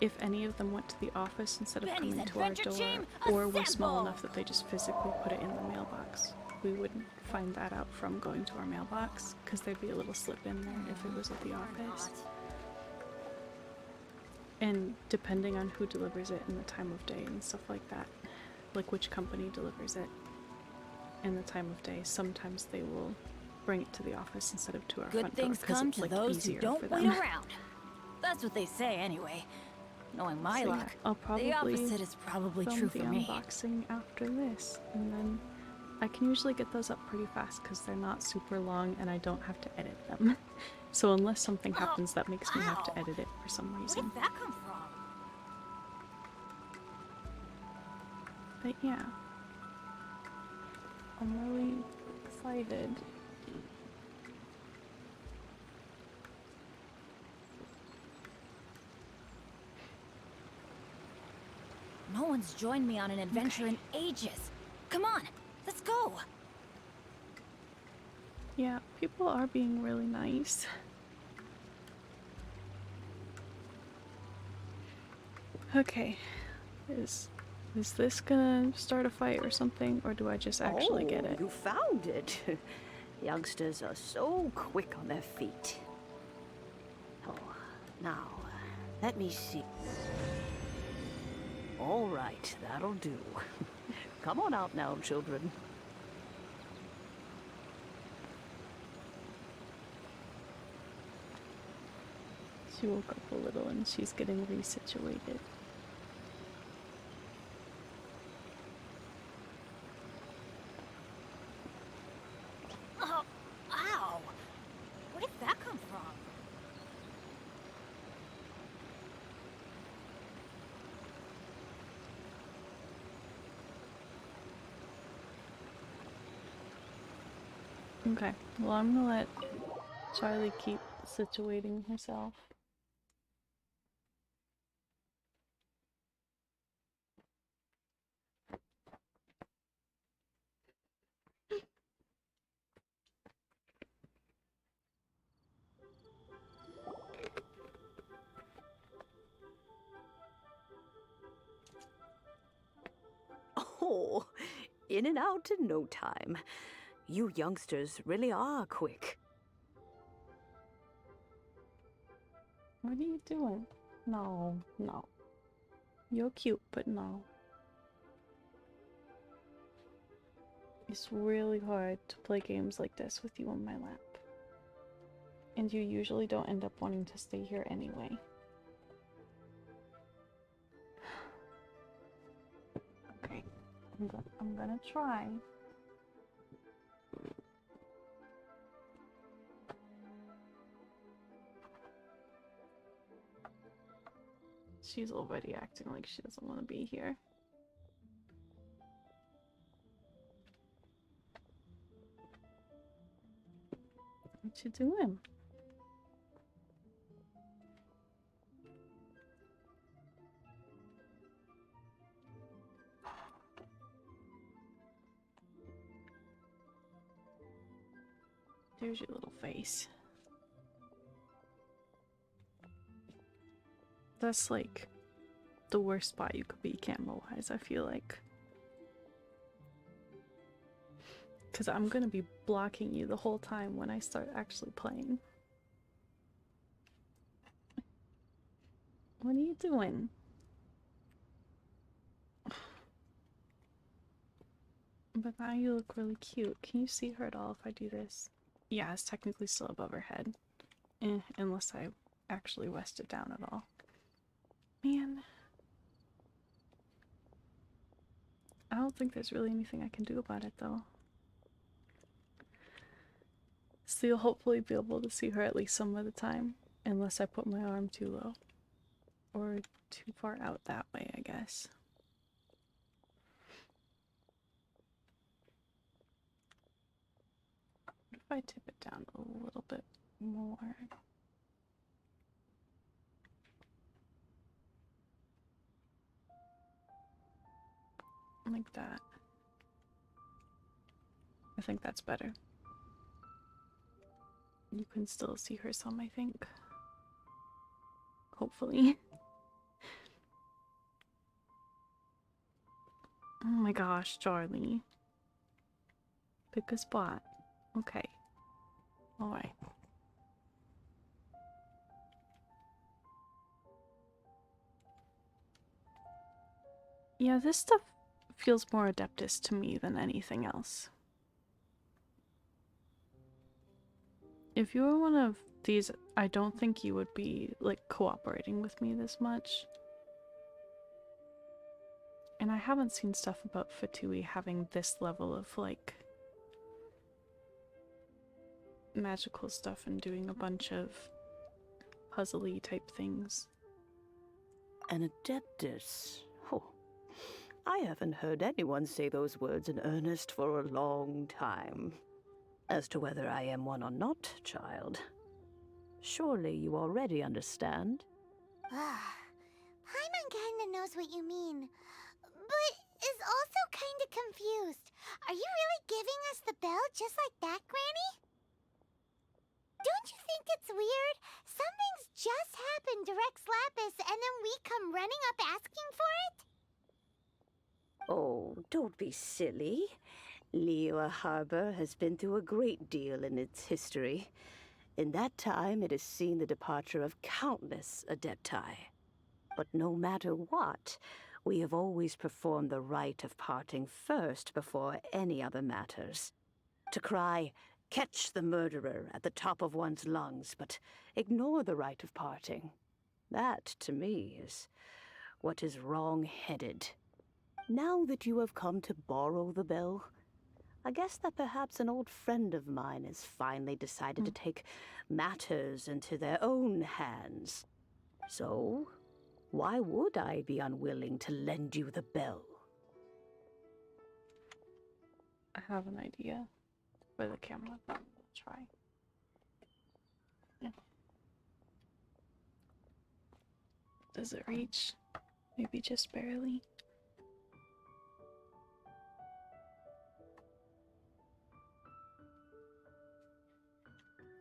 if any of them went to the office instead of Benny's coming to our adventure door, team, or were small assemble! enough that they just physically put it in the mailbox, we wouldn't find that out from going to our mailbox because there'd be a little slip in there if it was at the office. And depending on who delivers it and the time of day and stuff like that, like which company delivers it and the time of day, sometimes they will bring it to the office instead of to our Good front door things because come it's to like those who easier don't for wait them. around. That's what they say anyway. Knowing my So yeah, luck, I'll probably the opposite is probably film true the for me. unboxing after this, and then I can usually get those up pretty fast because they're not super long and I don't have to edit them. So unless something happens that makes me have to Ow. edit it for some Where reason. did that come from? But yeah, I'm really excited. No one's joined me on an adventure in ages. Come on, let's go. Yeah, people are being really nice. Okay, is this gonna start a fight or something, or do I just actually get it? You found it. Youngsters are so quick on their feet. Oh, now, let me see. All right, that'll do. Come on out now, children. She woke up a little and she's getting resituated. Oh, ow! Where did that come from? Okay, well I'm gonna let Charlie keep situating herself. Oh, in and out in no time. You youngsters really are quick. What are you doing? No, no. You're cute, but no. It's really hard to play games like this with you on my lap. And you usually don't end up wanting to stay here anyway. Okay, I'm gonna try. She's already acting like she doesn't want to be here. What you doing? There's your little face. That's like the worst spot you could be camera-wise, I feel like. Because I'm gonna be blocking you the whole time when I start actually playing. What are you doing? But now you look really cute. Can you see her at all if I do this? Yeah, it's technically still above her head. Unless I actually west it down at all. Man. I don't think there's really anything I can do about it though. So you'll hopefully be able to see her at least some of the time. Unless I put my arm too low. Or too far out that way, I guess. What if I tip it down a little bit more? Like that. I think that's better. You can still see her some, I think. Hopefully. Oh my gosh, Charlie. Pick a spot. Okay. Alright. Yeah, this stuff feels more Adeptus to me than anything else. If you were one of these, I don't think you would be, like, cooperating with me this much. And I haven't seen stuff about Fatui having this level of, like, magical stuff and doing a bunch of puzzly type things. An Adeptus? Oh, I haven't heard anyone say those words in earnest for a long time. As to whether I am one or not, child, surely you already understand. Paimon kinda knows what you mean, but is also kinda confused. Are you really giving us the bell just like that, Granny? Don't you think it's weird? Something's just happened to Rex Lapis and then we come running up asking for it? Oh, don't be silly. Liyue Harbor has been through a great deal in its history. In that time, it has seen the departure of countless Adepti. But no matter what, we have always performed the rite of parting first before any other matters. To cry, "Catch the murderer," at the top of one's lungs, but ignore the rite of parting. That, to me, is what is wrong-headed. Now that you have come to borrow the bell, I guess that perhaps an old friend of mine has finally decided to take matters into their own hands. So, why would I be unwilling to lend you the bell? I have an idea for the camera, but we'll try. Yeah. Does it reach? Maybe just barely.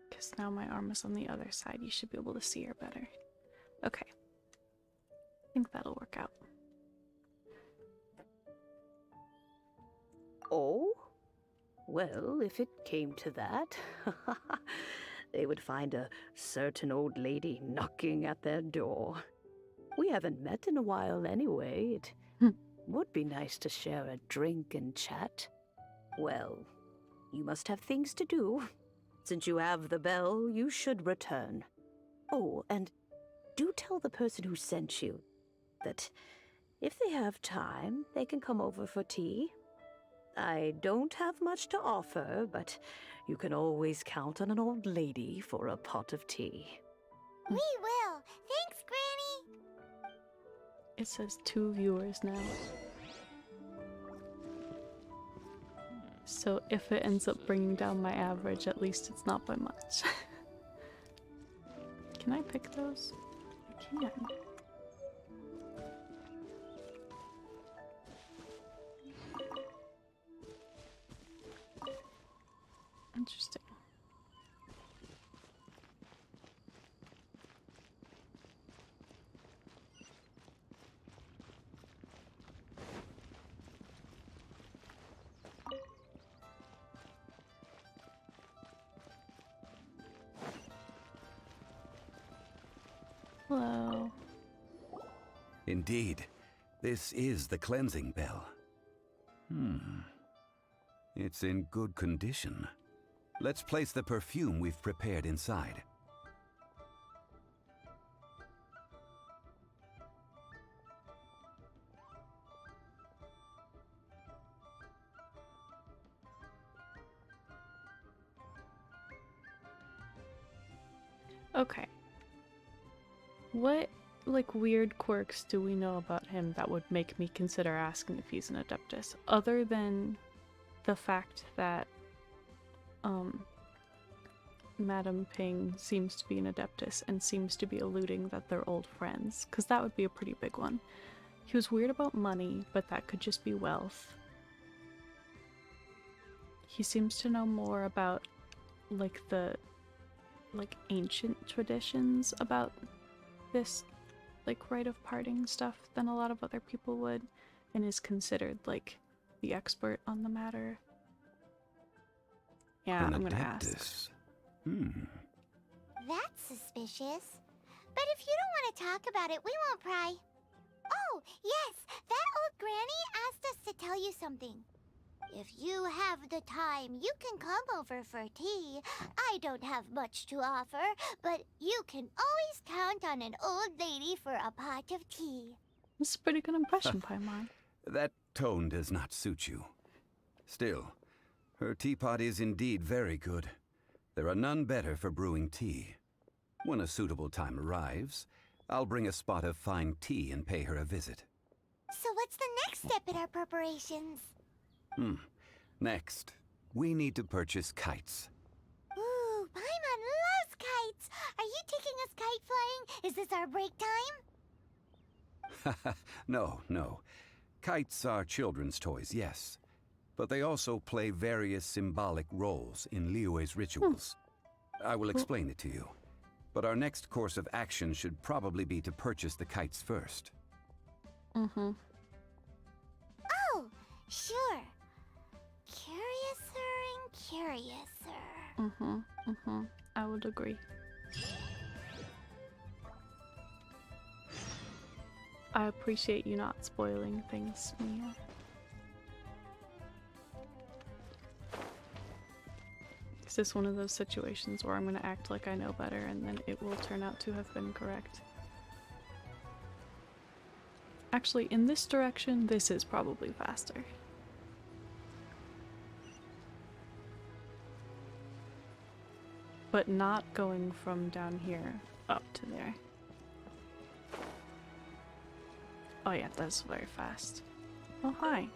Because now my arm is on the other side, you should be able to see her better. Okay. I think that'll work out. Oh? Well, if it came to that, they would find a certain old lady knocking at their door. We haven't met in a while anyway. It would be nice to share a drink and chat. Well, you must have things to do. Since you have the bell, you should return. Oh, and do tell the person who sent you that if they have time, they can come over for tea. I don't have much to offer, but you can always count on an old lady for a pot of tea. We will. Thanks, Granny. It says 2 viewers now. So if it ends up bringing down my average, at least it's not by much. Can I pick those? I can. Interesting. Hello. Indeed, this is the cleansing bell. It's in good condition. Let's place the perfume we've prepared inside. Okay. What, like, weird quirks do we know about him that would make me consider asking if he's an Adeptus? Other than the fact that, Madame Ping seems to be an Adeptus and seems to be alluding that they're old friends, because that would be a pretty big one. He was weird about money, but that could just be wealth. He seems to know more about, like, the, like, ancient traditions about this, like, rite of parting stuff than a lot of other people would, and is considered, like, the expert on the matter. Yeah, An I'm gonna Adeptus. ask. That's suspicious. But if you don't want to talk about it, we won't pry. Oh, yes, that old granny asked us to tell you something. If you have the time, you can come over for tea. I don't have much to offer, but you can always count on an old lady for a pot of tea. This is a pretty good impression, Paimon. That tone does not suit you. Still, her teapot is indeed very good. There are none better for brewing tea. When a suitable time arrives, I'll bring a spot of fine tea and pay her a visit. So what's the next step in our preparations? Next, we need to purchase kites. Ooh, Paimon loves kites! Are you taking us kite flying? Is this our break time? No. Kites are children's toys, yes. But they also play various symbolic roles in Liyue's rituals. I will explain it to you. But our next course of action should probably be to purchase the kites first. Oh, sure. Curiouser and curiouser. I would agree. I appreciate you not spoiling things, Mia. Is this one of those situations where I'm gonna act like I know better and then it will turn out to have been correct? Actually, in this direction, this is probably faster. But not going from down here up to there. Oh yeah, that's very fast. Oh, hi.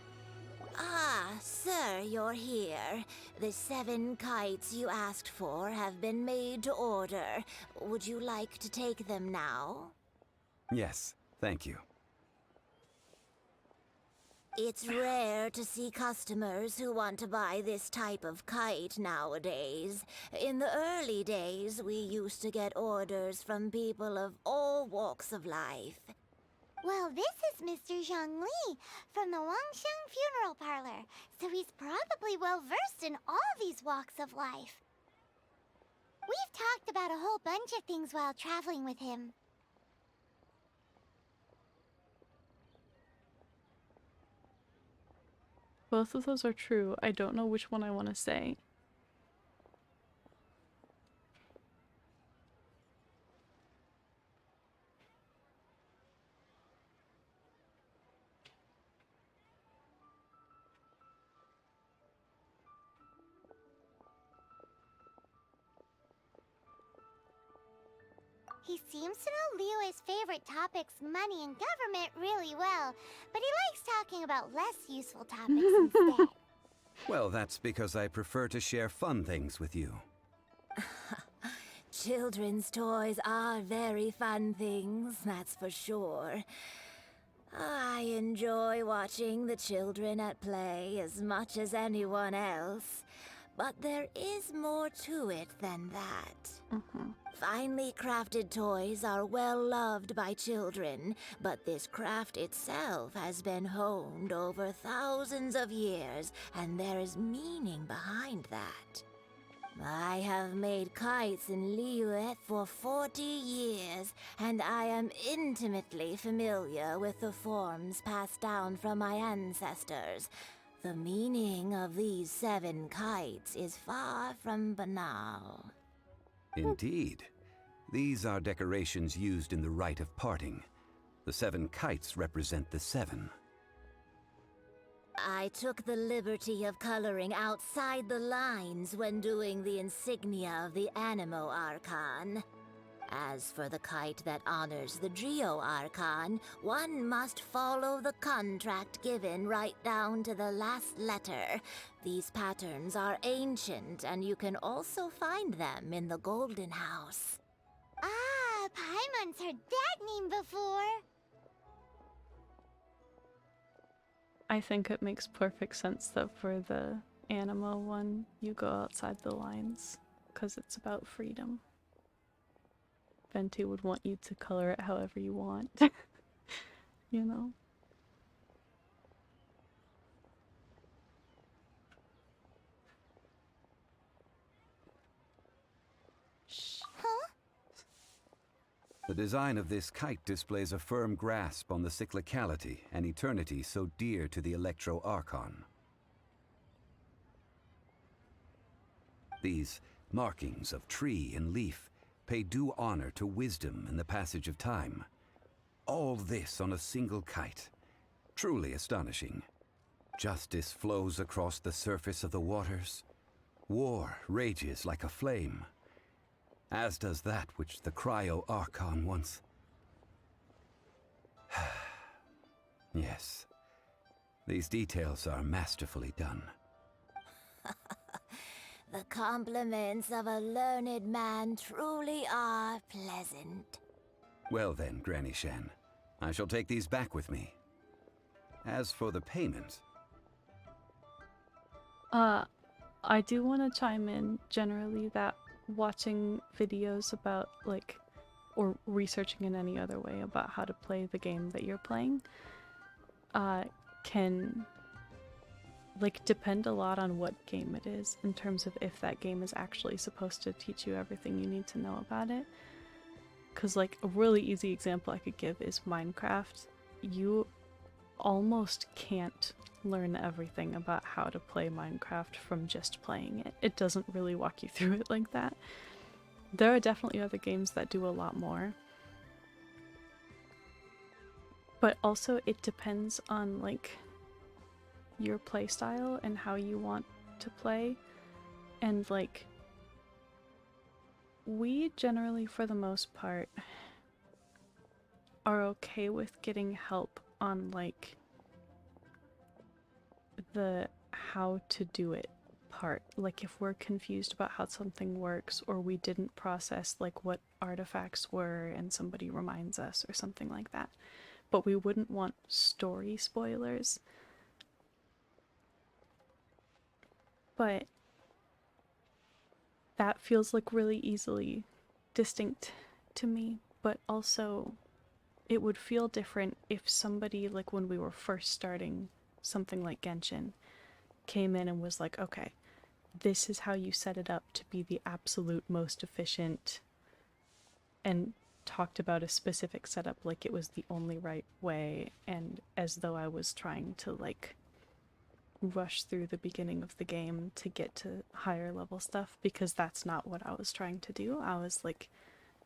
Ah, sir, you're here. The 7 kites you asked for have been made to order. Would you like to take them now? Yes, thank you. It's rare to see customers who want to buy this type of kite nowadays. In the early days, we used to get orders from people of all walks of life. Well, this is Mr. Zhang Li from the Wangsheng Funeral Parlor, so he's probably well-versed in all these walks of life. We've talked about a whole bunch of things while traveling with him. Both of those are true. I don't know which one I want to say. He seems to know Liyue's favorite topics, money and government, really well, but he likes talking about less useful topics instead. Well, that's because I prefer to share fun things with you. Children's toys are very fun things, that's for sure. I enjoy watching the children at play as much as anyone else. But there is more to it than that. Finely crafted toys are well loved by children, but this craft itself has been honed over thousands of years, and there is meaning behind that. I have made kites in Liyue for 40 years, and I am intimately familiar with the forms passed down from my ancestors. The meaning of these 7 kites is far from banal. Indeed. These are decorations used in the rite of parting. The 7 kites represent the 7. I took the liberty of coloring outside the lines when doing the insignia of the Animo Archon. As for the kite that honors the Geo Archon, one must follow the contract given right down to the last letter. These patterns are ancient, and you can also find them in the Golden House. Ah, Paimon's heard that name before. I think it makes perfect sense that for the Animo one, you go outside the lines, because it's about freedom. Venti would want you to color it however you want, you know? Huh? The design of this kite displays a firm grasp on the cyclicality and eternity so dear to the Electro Archon. These markings of tree and leaf pay due honor to wisdom and the passage of time. All this on a single kite. Truly astonishing. Justice flows across the surface of the waters. War rages like a flame. As does that which the Cryo Archon once... Yes. These details are masterfully done. The compliments of a learned man truly are pleasant. Well then, Granny Shan, I shall take these back with me. As for the payment... I do want to chime in generally that watching videos about, like, or researching in any other way about how to play the game that you're playing, can, like, depend a lot on what game it is, in terms of if that game is actually supposed to teach you everything you need to know about it. Because, like, a really easy example I could give is Minecraft. You almost can't learn everything about how to play Minecraft from just playing it. It doesn't really walk you through it like that. There are definitely other games that do a lot more. But also it depends on, like, your play style and how you want to play. And, like, we generally, for the most part, are okay with getting help on, like, the how to do it part. Like, if we're confused about how something works, or we didn't process, like, what artifacts were and somebody reminds us or something like that. But we wouldn't want story spoilers. But that feels like really easily distinct to me, but also it would feel different if somebody, like when we were first starting something like Genshin, came in and was like, okay, this is how you set it up to be the absolute most efficient, and talked about a specific setup like it was the only right way, and as though I was trying to, like, rush through the beginning of the game to get to higher level stuff, because that's not what I was trying to do. I was, like,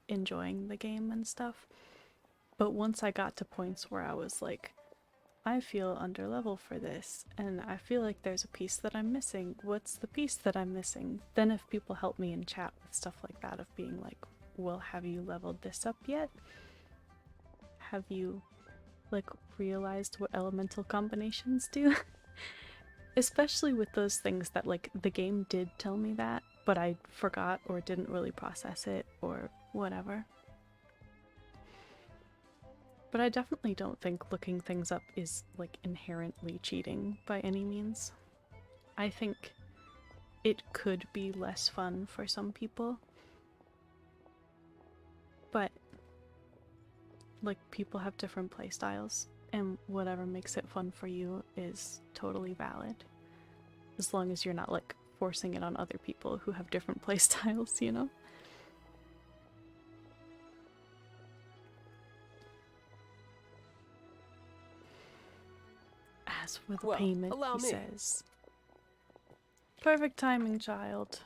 enjoying the game and stuff. But once I got to points where I was like, I feel under level for this, and I feel like there's a piece that I'm missing. What's the piece that I'm missing? Then if people help me in chat with stuff like that, of being like, well, have you leveled this up yet? Have you, like, realized what elemental combinations do? Especially with those things that, like, the game did tell me that, but I forgot or didn't really process it or whatever. But I definitely don't think looking things up is, like, inherently cheating by any means. I think it could be less fun for some people. But, like, people have different playstyles, and whatever makes it fun for you is totally valid. As long as you're not, like, forcing it on other people who have different playstyles, you know? As with a Well, payment, allow he me. says. Perfect timing, child.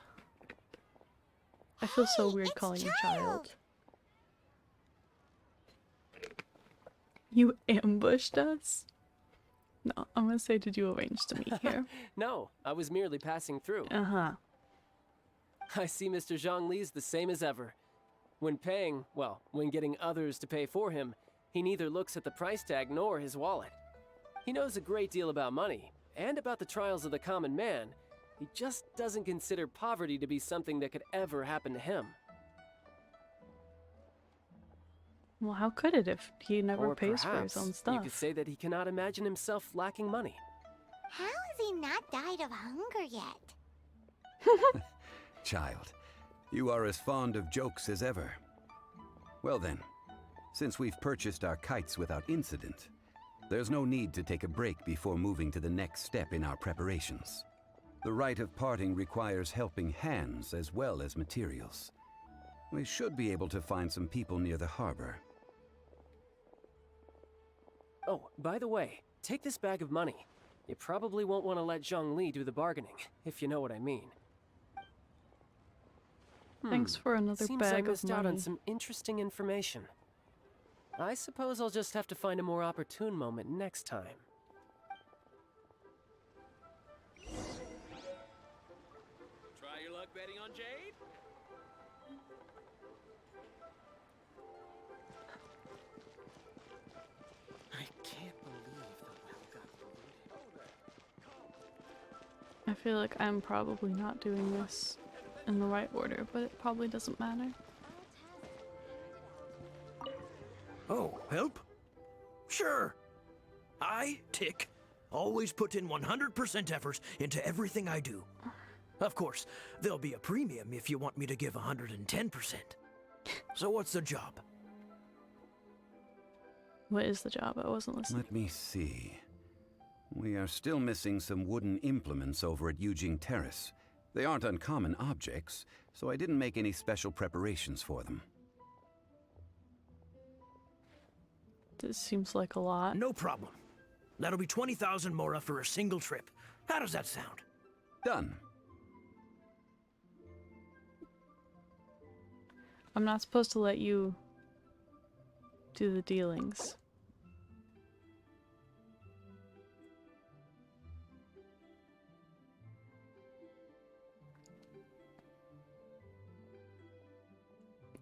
I feel so Hey, weird it's calling you Child. child. You ambushed us? No, I'm gonna say, did you arrange to meet here? No, I was merely passing through. Uh-huh. I see Mr. Zhongli's the same as ever. When paying, well, when getting others to pay for him, he neither looks at the price tag nor his wallet. He knows a great deal about money, and about the trials of the common man. He just doesn't consider poverty to be something that could ever happen to him. Well, how could it if he never Or pays for perhaps his own you stuff? could say that he cannot imagine himself lacking money. How has he not died of hunger yet? Child, you are as fond of jokes as ever. Well then, since we've purchased our kites without incident, there's no need to take a break before moving to the next step in our preparations. The rite of parting requires helping hands as well as materials. We should be able to find some people near the harbor. Oh, by the way, take this bag of money. You probably won't want to let Zhongli do the bargaining, if you know what I mean. Thanks for another Seems bag I of missed out on money. some interesting information. I suppose I'll just have to find a more opportune moment next time. Try your luck betting on Jade? I can't believe the well got polluted. I feel like I'm probably not doing this in the right order, but it probably doesn't matter. Oh, help? Sure. I, Tick, always put in 100% effort into everything I do. Of course, there'll be a premium if you want me to give 110%. So what's the job? What is the job? I wasn't listening. Let me see. We are still missing some wooden implements over at Eugene Terrace. They aren't uncommon objects, so I didn't make any special preparations for them. This seems like a lot. No problem. That'll be 20,000 mora for a single trip. How does that sound? Done. I'm not supposed to let you do the dealings.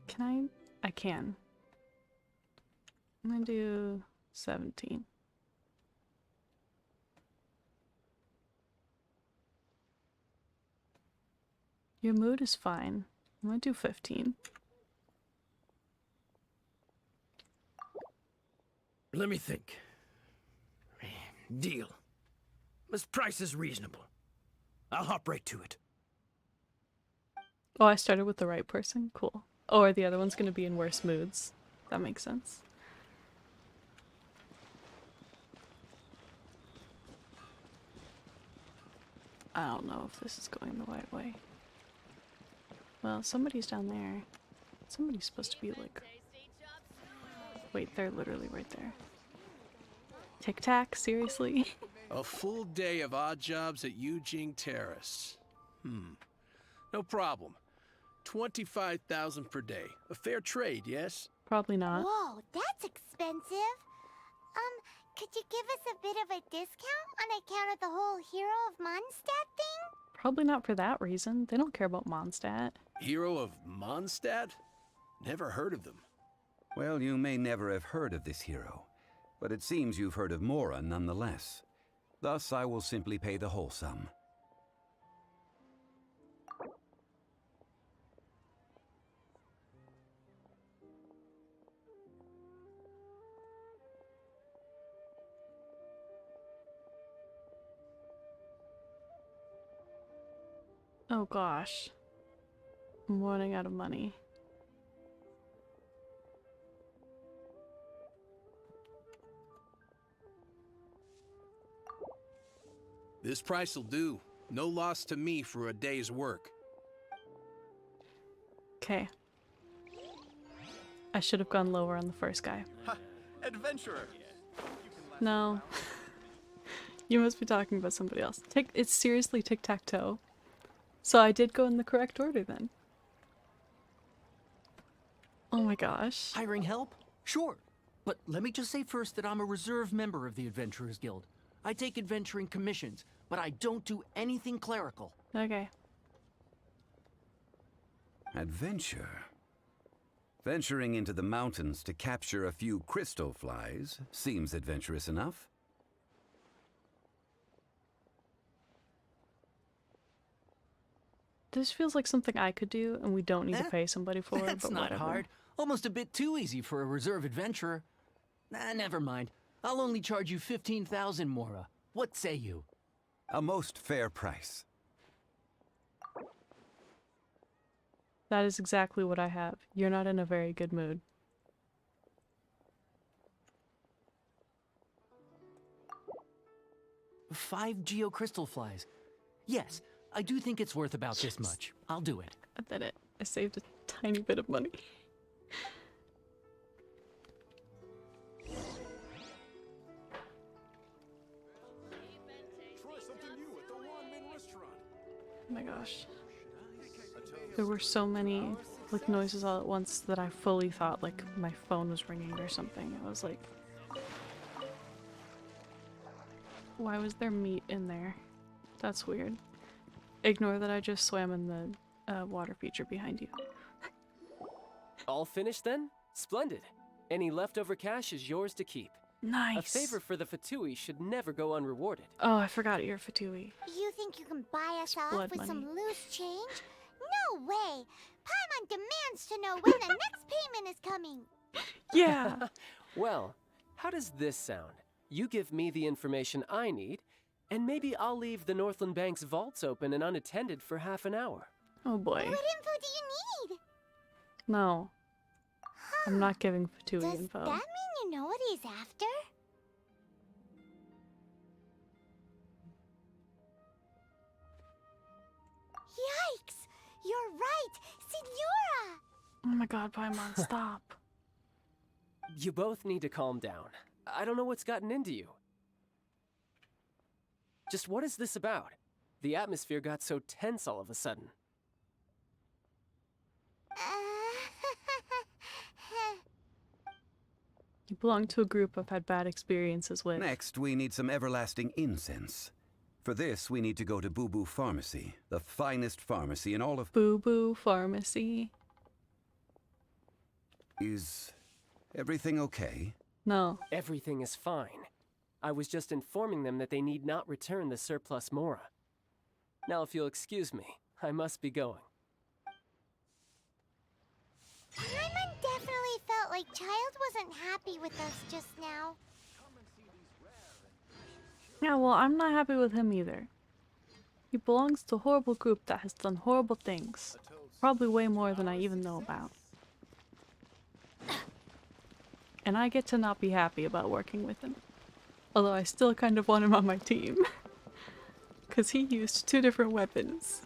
Can I can. I'm gonna do 17. Your mood is fine. I'm gonna do 15. Let me think. Deal. This price is reasonable. I'll hop right to it. Oh, I started with the right person? Cool. Or the other one's gonna be in worse moods. That makes sense. I don't know if this is going the right way. Well, somebody's down there. Somebody's supposed to be like... Wait, they're literally right there. Tic Tac? Seriously? A full day of odd jobs at Eugene Terrace. No problem. 25,000 per day. A fair trade, yes? Probably not. Whoa, that's expensive. Could you give us a bit of a discount on account of the whole Hero of Mondstadt thing? Probably not for that reason. They don't care about Mondstadt. Hero of Mondstadt? Never heard of them. Well, you may never have heard of this hero, but it seems you've heard of Mora nonetheless. Thus, I will simply pay the whole sum. Oh gosh. I'm running out of money. This price will do. No loss to me for a day's work. Okay. I should have gone lower on the first guy. Adventurer. No. You must be talking about somebody else. It's seriously tic-tac-toe. So I did go in the correct order then. Oh my gosh. Hiring help? Sure. But let me just say first that I'm a reserve member of the Adventurers Guild. I take adventuring commissions, but I don't do anything clerical. Okay. Adventure? Venturing into the mountains to capture a few crystal flies seems adventurous enough. This feels like something I could do, and we don't need to pay somebody for it, That's but not whatever. hard. Almost a bit too easy for a reserve adventurer. Nah, never mind. I'll only charge you 15,000 Mora. What say you? A most fair price. That is exactly what I have. You're not in a very good mood. Five geocrystal flies. Yes, I do think it's worth about this much. I'll do it. I did it. I saved a tiny bit of money. Oh my gosh. There were so many like noises all at once that I fully thought like my phone was ringing or something. I was like, why was there meat in there? That's weird. Ignore that I just swam in the water feature behind you. All finished then? Splendid. Any leftover cash is yours to keep. Nice. A favor for the Fatui should never go unrewarded. Oh, I forgot you're Fatui. You think you can buy us off blood with some money. loose change? No way! Paimon demands to know when the next payment is coming. Yeah. Well, how does this sound? You give me the information I need, and maybe I'll leave the Northland Bank's vaults open and unattended for half an hour. Oh boy. What info do you need? No. I'm not giving Fatui Does info. that mean you know what he's after? Yikes! You're right! Signora! Oh my god, Paimon, stop. You both need to calm down. I don't know what's gotten into you. Just what is this about? The atmosphere got so tense all of a sudden. You belong to a group I've had bad experiences with. Next, we need some everlasting incense. For this, we need to go to Boo Boo Pharmacy, the finest pharmacy in all of... Boo Boo Pharmacy. Is everything okay? No. Everything is fine. I was just informing them that they need not return the surplus Mora. Now, if you'll excuse me, I must be going. Paimon definitely felt like Child wasn't happy with us just now. Yeah, well, I'm not happy with him either. He belongs to a horrible group that has done horrible things. Probably way more than I even know about. And I get to not be happy about working with him. Although I still kind of want him on my team. Because he used 2 different weapons.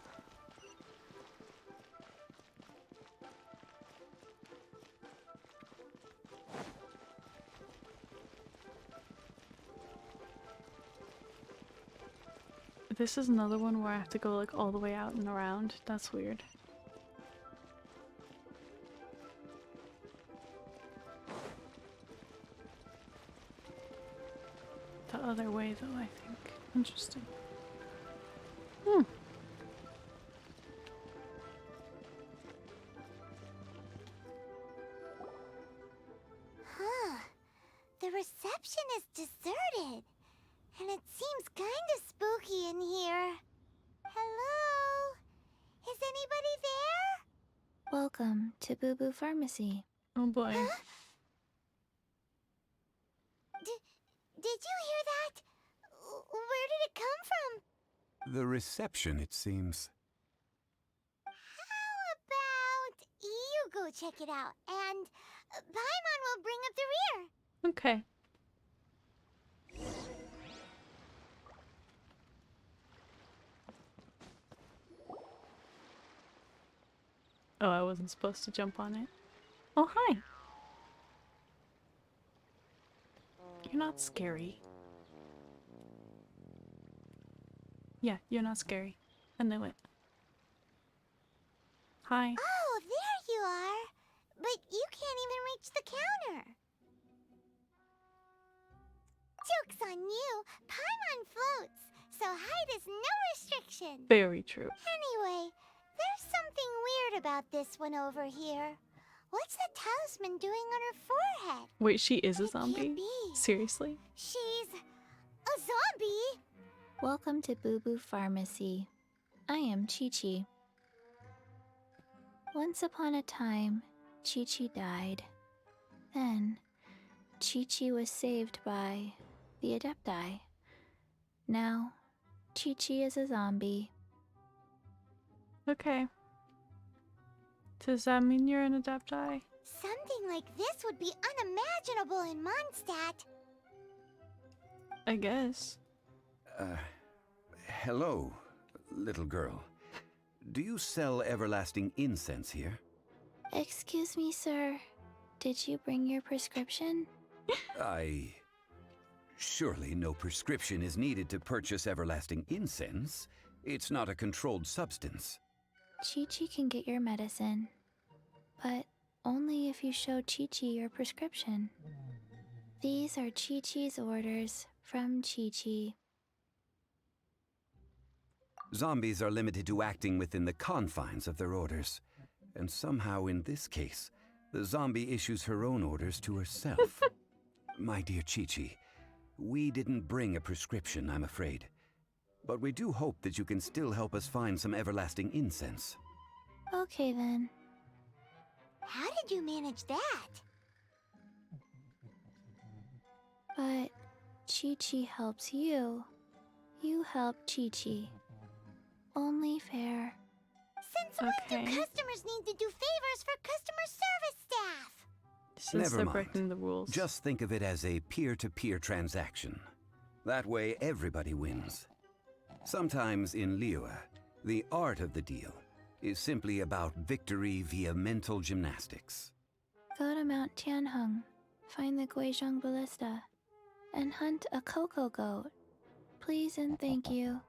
This is another one where I have to go like all the way out and around. That's weird. The other way though, I think. Interesting. Hmm. Huh. The reception is deserted. And it seems kind of spooky in here. Hello? Is anybody there? Welcome to Boo Boo Pharmacy. Oh boy. Huh? Did you hear that? Where did it come from? The reception, it seems. How about you go check it out, and Paimon will bring up the rear. Okay. Oh, I wasn't supposed to jump on it. Oh, hi. You're not scary. Yeah, you're not scary. I knew it. Hi. Oh, there you are. But you can't even reach the counter. Joke's on you. Paimon floats, so height is no restriction. Very true. Anyway, there's something weird about this one over here. What's the talisman doing on her forehead? Wait, she is a It can't zombie? be. Seriously? She's a zombie? Welcome to Boo Boo Pharmacy. I am Chi-Chi. Once upon a time, Chi-Chi died. Then, Chi-Chi was saved by the Adepti. Now, Chi-Chi is a zombie. Okay. Does that mean you're an Adepti? Something like this would be unimaginable in Mondstadt. I guess. Hello, little girl. Do you sell everlasting incense here? Excuse me, sir. Did you bring your prescription? Surely no prescription is needed to purchase everlasting incense. It's not a controlled substance. Chi-Chi can get your medicine, but only if you show Chi-Chi your prescription. These are Chi-Chi's orders from Chi-Chi. Zombies are limited to acting within the confines of their orders. And somehow in this case, the zombie issues her own orders to herself. My dear Chi-Chi, we didn't bring a prescription, I'm afraid. But we do hope that you can still help us find some everlasting incense. Okay then. How did you manage that? But Chi-Chi helps you. You help Chi-Chi. Only fair. Since when do Okay. customers need to do favors for customer service staff? Since Never they're mind. breaking the rules. Just think of it as a peer-to-peer transaction. That way, everybody wins. Sometimes in Liyue, the art of the deal is simply about victory via mental gymnastics. Go to Mount Tianheng, find the Guizhong Ballista, and hunt a cocoa goat. Please and thank you.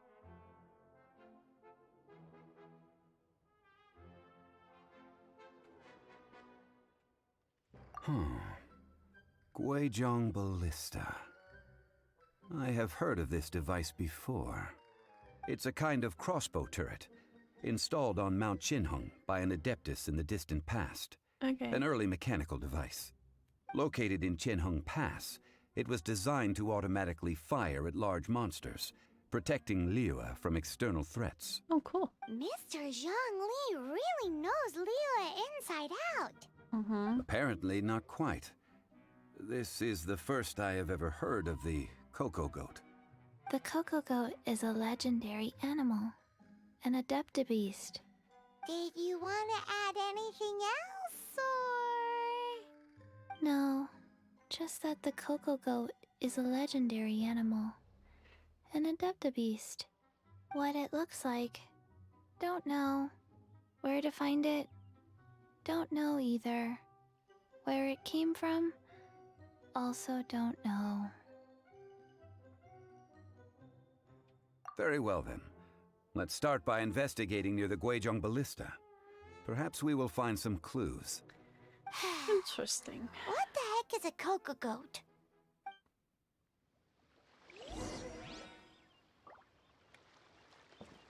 Guizhong Ballista. I have heard of this device before. It's a kind of crossbow turret, installed on Mount Qinheng by an adeptus in the distant past. Okay. An early mechanical device. Located in Qinheng Pass, it was designed to automatically fire at large monsters, protecting Liyue from external threats. Oh, cool. Mr. Zhang Li really knows Liyue inside out. Mm-hmm. Apparently not quite. This is the first I have ever heard of the cocoa goat. The cocoa goat is a legendary animal, an adeptabeast. Did you want to add anything else, or...? No, just that the cocoa goat is a legendary animal, an adeptabeast. What it looks like, don't know. Where to find it, don't know either. Where it came from, also don't know. Very well then. Let's start by investigating near the Guizhong Ballista. Perhaps we will find some clues. Interesting. What the heck is a cocoa goat?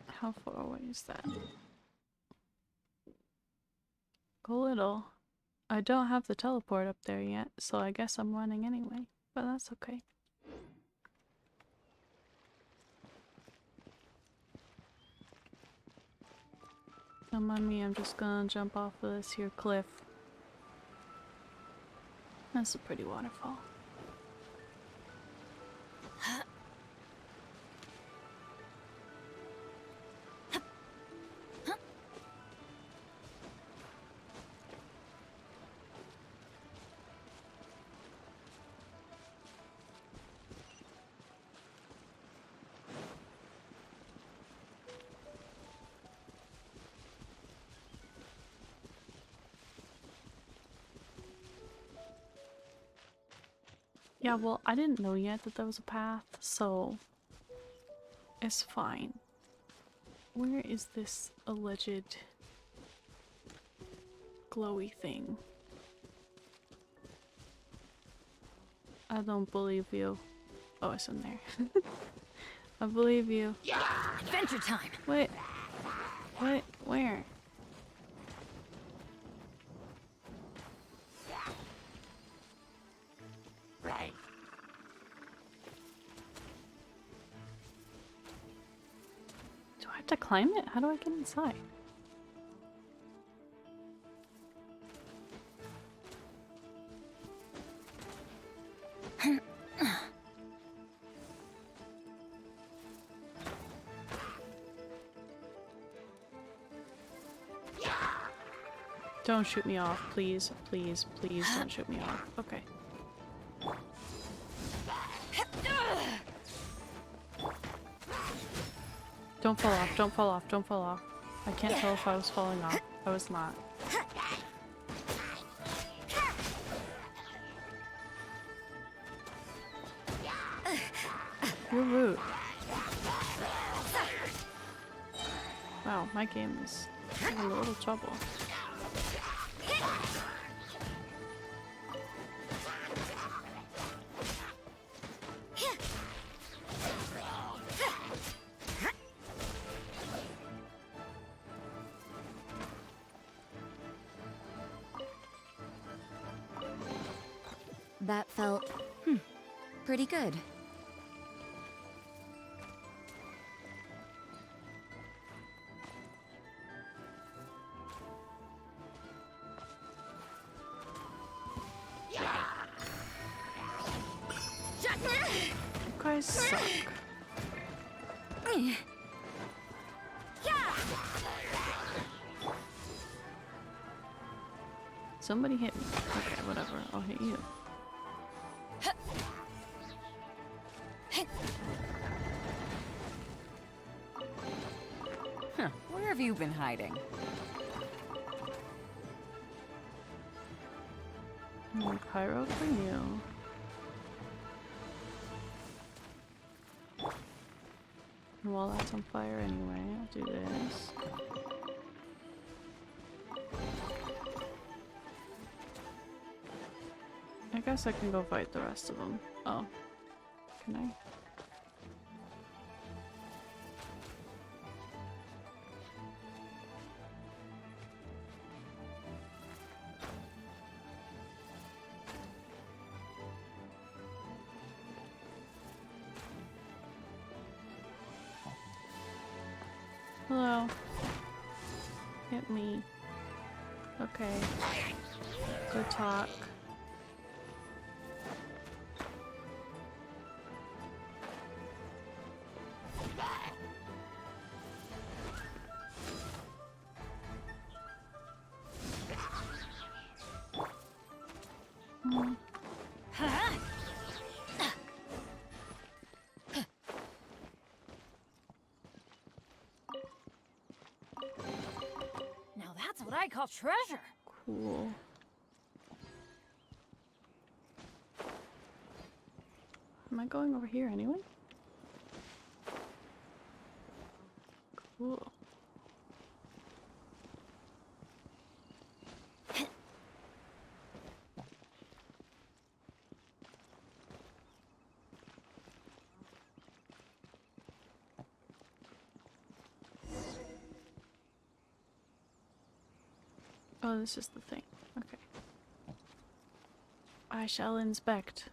How far away is that? Go little. I don't have the teleport up there yet, so I guess I'm running anyway. But that's okay. Don't mind me, I'm just gonna jump off of this here cliff. That's a pretty waterfall. Yeah, well, I didn't know yet that there was a path, so it's fine. Where is this alleged glowy thing? I don't believe you. Oh, it's in there. I believe you. Adventure time! Wait. What? Where? Right. Do I have to climb it? How do I get inside? Don't shoot me off, please, please, please don't shoot me off. Okay. Don't fall off, don't fall off, don't fall off. I can't tell if I was falling off. I was not. You're rude. Wow, my game is having a little trouble. That felt, pretty good. You guys suck. Somebody hit me. Okay, whatever. I'll hit you. Huh, where have you been hiding? Pyro for you. And while that's on fire anyway, I'll do this. I guess I can go fight the rest of them. Oh. Can I? Hello. Hit me. Okay. Go talk. Now that's what I call treasure. Cool. Am I going over here anyway? Cool. Oh, this is the thing. Okay. I shall inspect.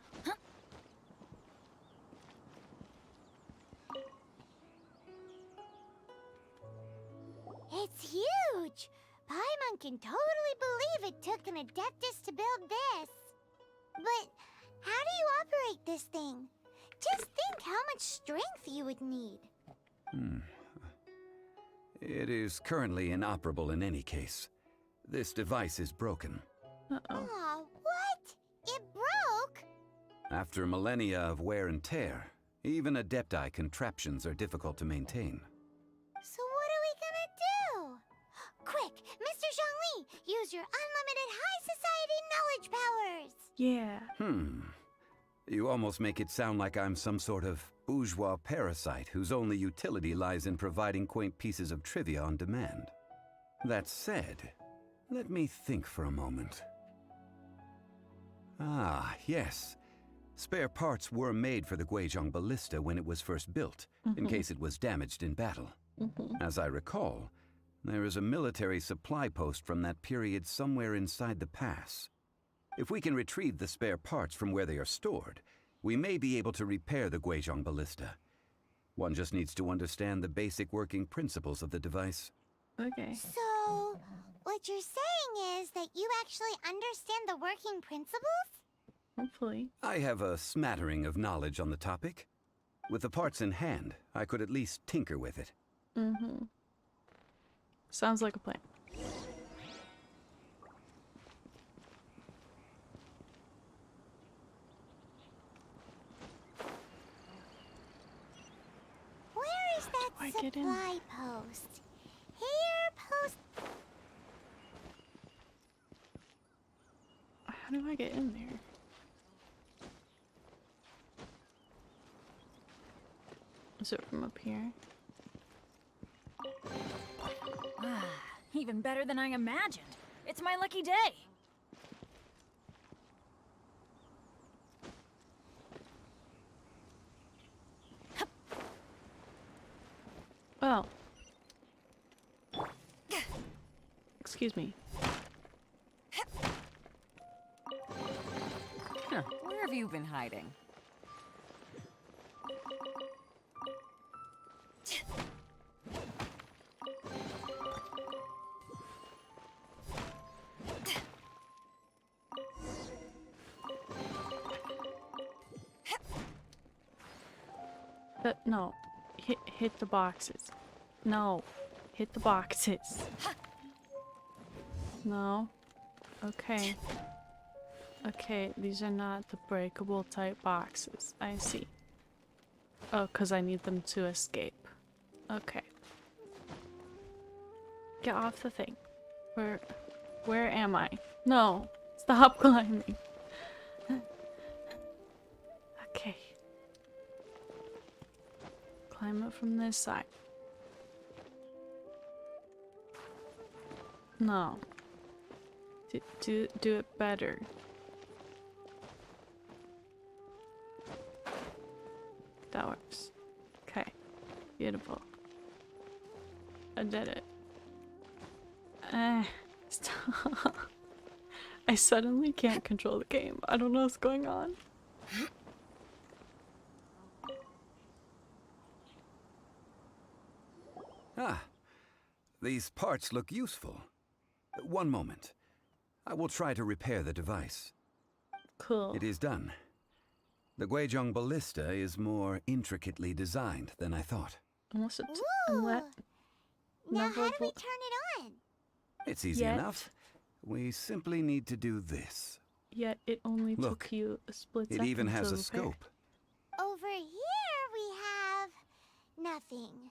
It's huge! Paimon can totally believe it took an Adeptus to build this. But how do you operate this thing? Just think how much strength you would need. It is currently inoperable in any case. This device is broken. Uh-oh. Aw, what? It broke? After millennia of wear and tear, even Adepti contraptions are difficult to maintain. So what are we gonna do? Quick, Mr. Zhongli, use your unlimited high society knowledge powers! Yeah. You almost make it sound like I'm some sort of bourgeois parasite whose only utility lies in providing quaint pieces of trivia on demand. That said, let me think for a moment. Ah, yes. Spare parts were made for the Guizhong ballista when it was first built, in case it was damaged in battle. As I recall, there is a military supply post from that period somewhere inside the pass. If we can retrieve the spare parts from where they are stored, we may be able to repair the Guizhong ballista. One just needs to understand the basic working principles of the device. Okay. So, what you're saying is that you actually understand the working principles? Hopefully. I have a smattering of knowledge on the topic. With the parts in hand, I could at least tinker with it. Sounds like a plan. Where is that I get in? supply post? Here, post. How do I get in there? Is it from up here? Ah, even better than I imagined. It's my lucky day. Well. Excuse me. Huh, where have you been hiding? No. Hit the boxes. No. Hit the boxes. No. Okay. Okay, these are not the breakable type boxes. I see. Oh, because I need them to escape. Okay. Get off the thing. Where am I? No. Stop climbing. Okay. Climb it from this side. No. Do it better. That works. Okay. Beautiful. I did it. Stop. I suddenly can't control the game. I don't know what's going on. Ah, these parts look useful. One moment. I will try to repair the device. Cool. It is done. The Guizhong ballista is more intricately designed than I thought. Unless it's Now how do we turn it on? It's easy enough. We simply need to do this. Yet it only Look, took you a split it second even has to a repair. scope. Over here we have nothing.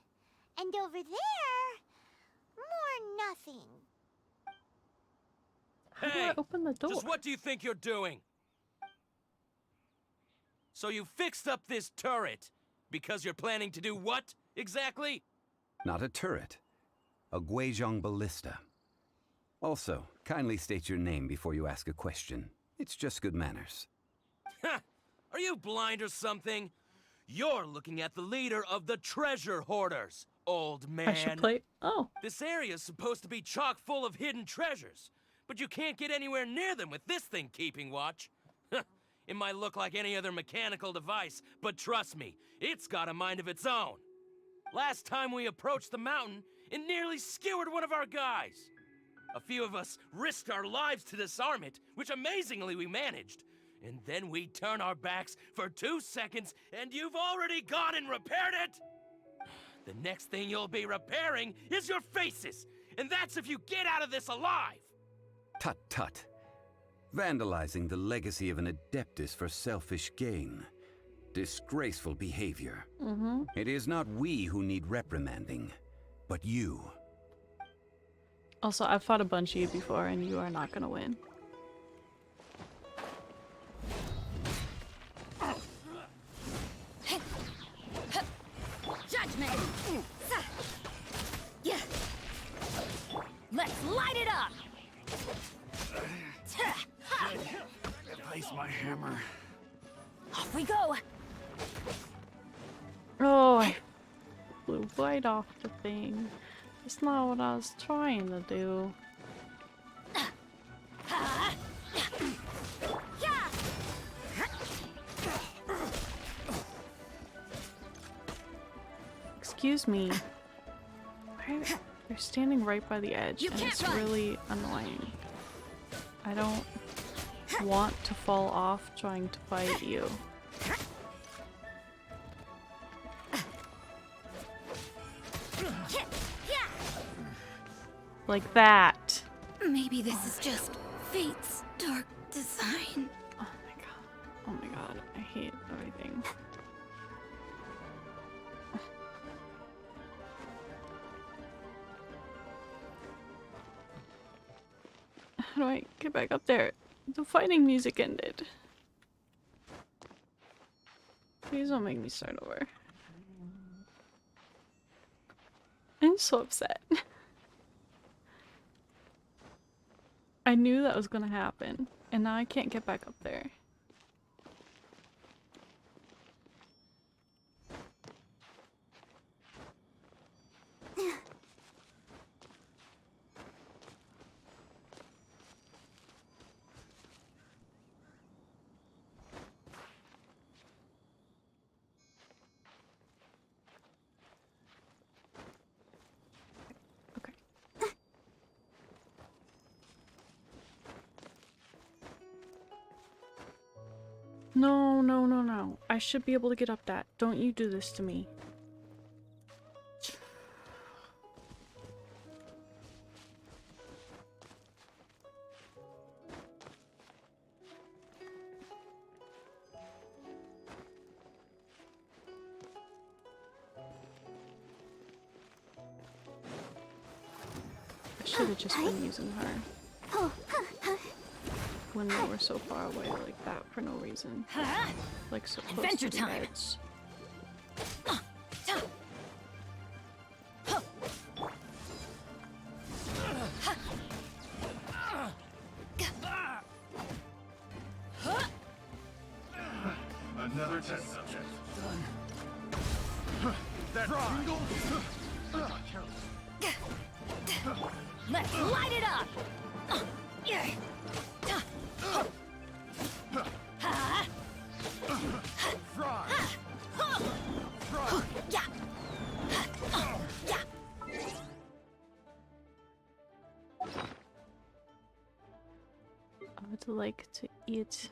And over there, more nothing. How do I open the door? Just what do you think you're doing? So you fixed up this turret because you're planning to do what exactly? Not a turret. A Guizhong ballista. Also, kindly state your name before you ask a question. It's just good manners. Ha! Are you blind or something? You're looking at the leader of the treasure hoarders, old man. I should play. Oh. This area's supposed to be chock full of hidden treasures, but you can't get anywhere near them with this thing keeping watch. It might look like any other mechanical device, but trust me, it's got a mind of its own. Last time we approached the mountain, it nearly skewered one of our guys. A few of us risked our lives to disarm it, which amazingly we managed. And then we turn our backs for 2 seconds, and you've already gone and repaired it! The next thing you'll be repairing is your faces, and that's if you get out of this alive! Tut tut. Vandalizing the legacy of an Adeptus for selfish gain. Disgraceful behavior. It is not we who need reprimanding, but you. Also, I've fought a bunch of you before, and you are not gonna win. Let's light it up! Replace my hammer. Off we go! Oh, I flew right off the thing. That's not what I was trying to do. Excuse me. They're standing right by the edge, and it's really annoying. I don't want to fall off trying to fight you. Like that. Maybe this is just fate's dark design. Oh my god. Oh my god. I hate everything. How do I get back up there? The fighting music ended. Please don't make me start over. I'm so upset. I knew that was gonna happen, and now I can't get back up there. No, no, no, no. I should be able to get up that. Don't you do this to me. I should have just been using her. When they were so far away like that for no reason. Like so close Adventure to the time. edge. Another test subject. Done. That tingle? Let's light it up! I would like to eat.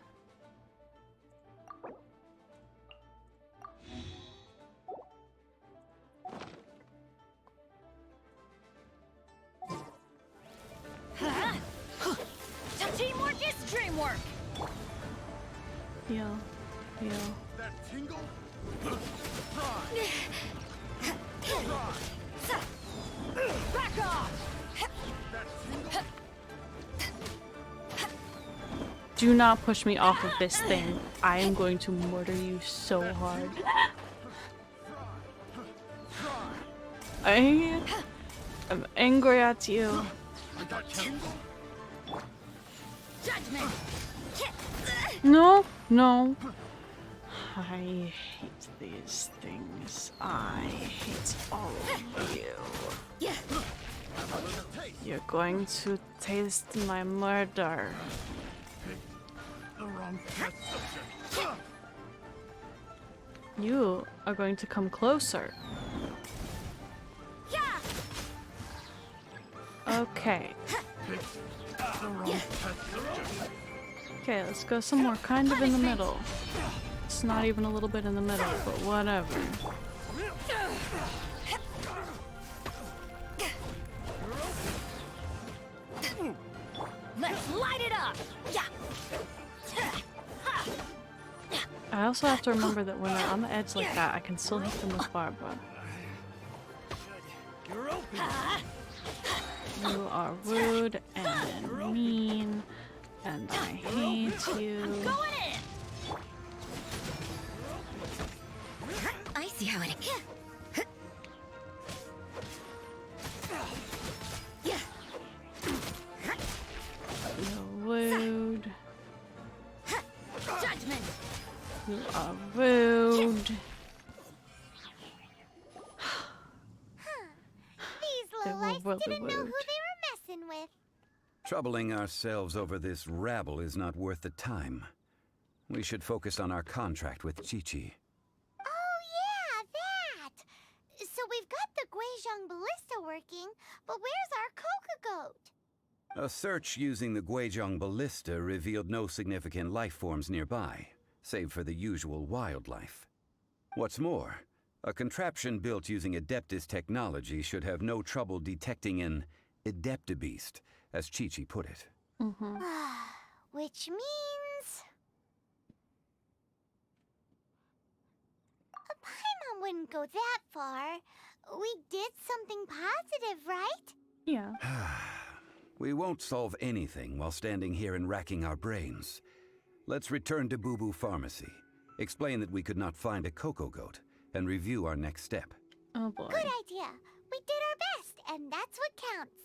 Teamwork is dreamwork! Heal. Heal. That tingle? Back off! Do not push me off of this thing. I am going to murder you so hard. I am angry at you. Judgment! No, no. I hate these things. I hate all of you. You're going to taste my murder. The wrong test subject. You are going to come closer. Okay. The wrong test subject. Okay, let's go somewhere kind of in the middle. It's not even a little bit in the middle, but whatever. Let's light it up! I also have to remember that when they're on the edge like that, I can still hit them with barbed. You are rude and mean, and I hate you. I see how it is. Rude. These They were lowlifes really didn't know who rude. they were messing with. Troubling ourselves over this rabble is not worth the time. We should focus on our contract with Chi-Chi. Oh yeah, that! So we've got the Guizhong ballista working, but where's our Coca goat? A search using the Guizhong ballista revealed no significant life forms nearby, save for the usual wildlife. What's more, a contraption built using Adeptus technology should have no trouble detecting an Adeptabeast, as Chi-Chi put it. Which means... Paimon wouldn't go that far. We did something positive, right? Yeah. We won't solve anything while standing here and racking our brains. Let's return to Boo Boo Pharmacy, explain that we could not find a Coco Goat, and review our next step. Oh boy. Good idea. We did our best, and that's what counts.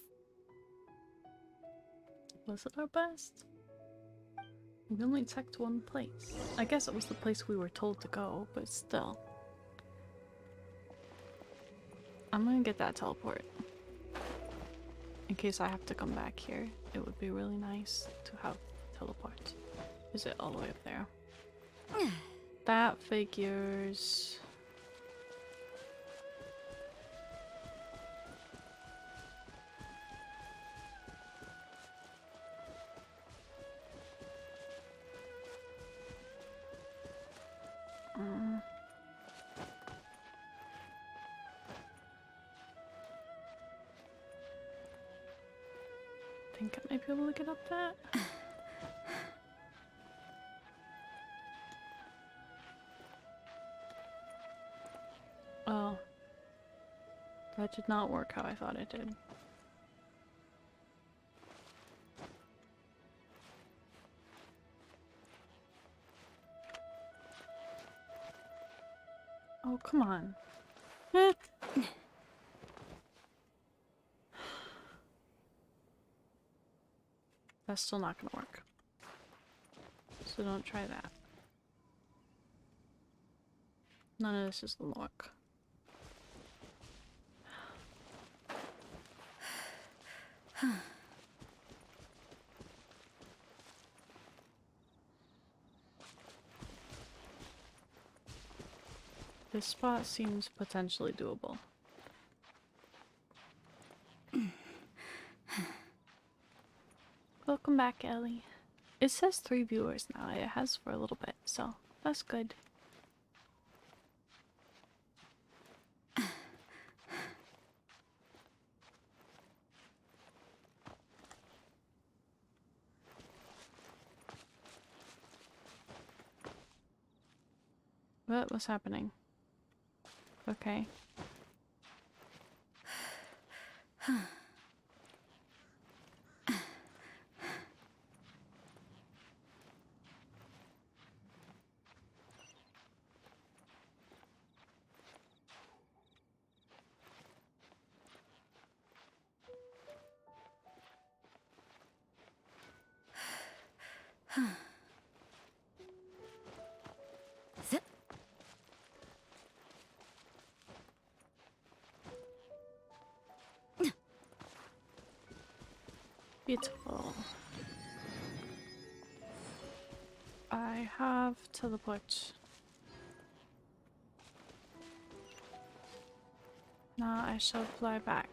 Was it our best? We only checked one place. I guess it was the place we were told to go, but still. I'm gonna get that teleport. In case I have to come back here, it would be really nice to have teleport. Is it all the way up there? That figures. I think I might be able to get up that. Oh. That did not work how I thought it did. Oh, come on. That's still not gonna work. So don't try that. None of this is gonna work. This spot seems potentially doable. Welcome back, Ellie. It says 3 viewers now. It has for a little bit, so that's good. What's happening? Okay. Beautiful. I have teleport. Now I shall fly back.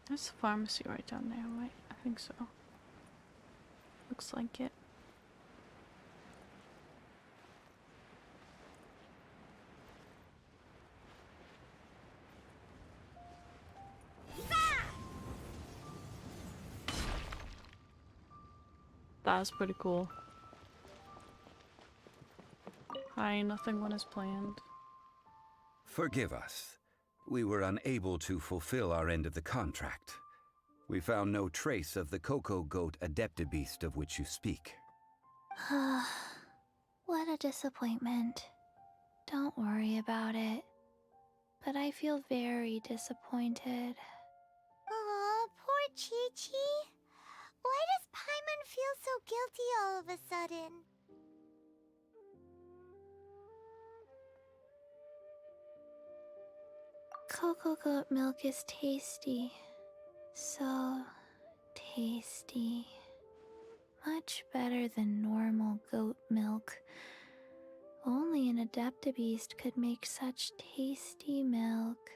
There's a pharmacy right down there, right? I think so. Looks like it. That was pretty cool. Hi, nothing went as planned. Forgive us. We were unable to fulfill our end of the contract. We found no trace of the Cocoa Goat Adeptabeast of which you speak. What a disappointment. Don't worry about it. But I feel very disappointed. Aw, poor Chi-Chi. Why does Paimon feel so guilty all of a sudden? Cocoa goat milk is tasty. So tasty. Much better than normal goat milk. Only an Adeptabeast could make such tasty milk.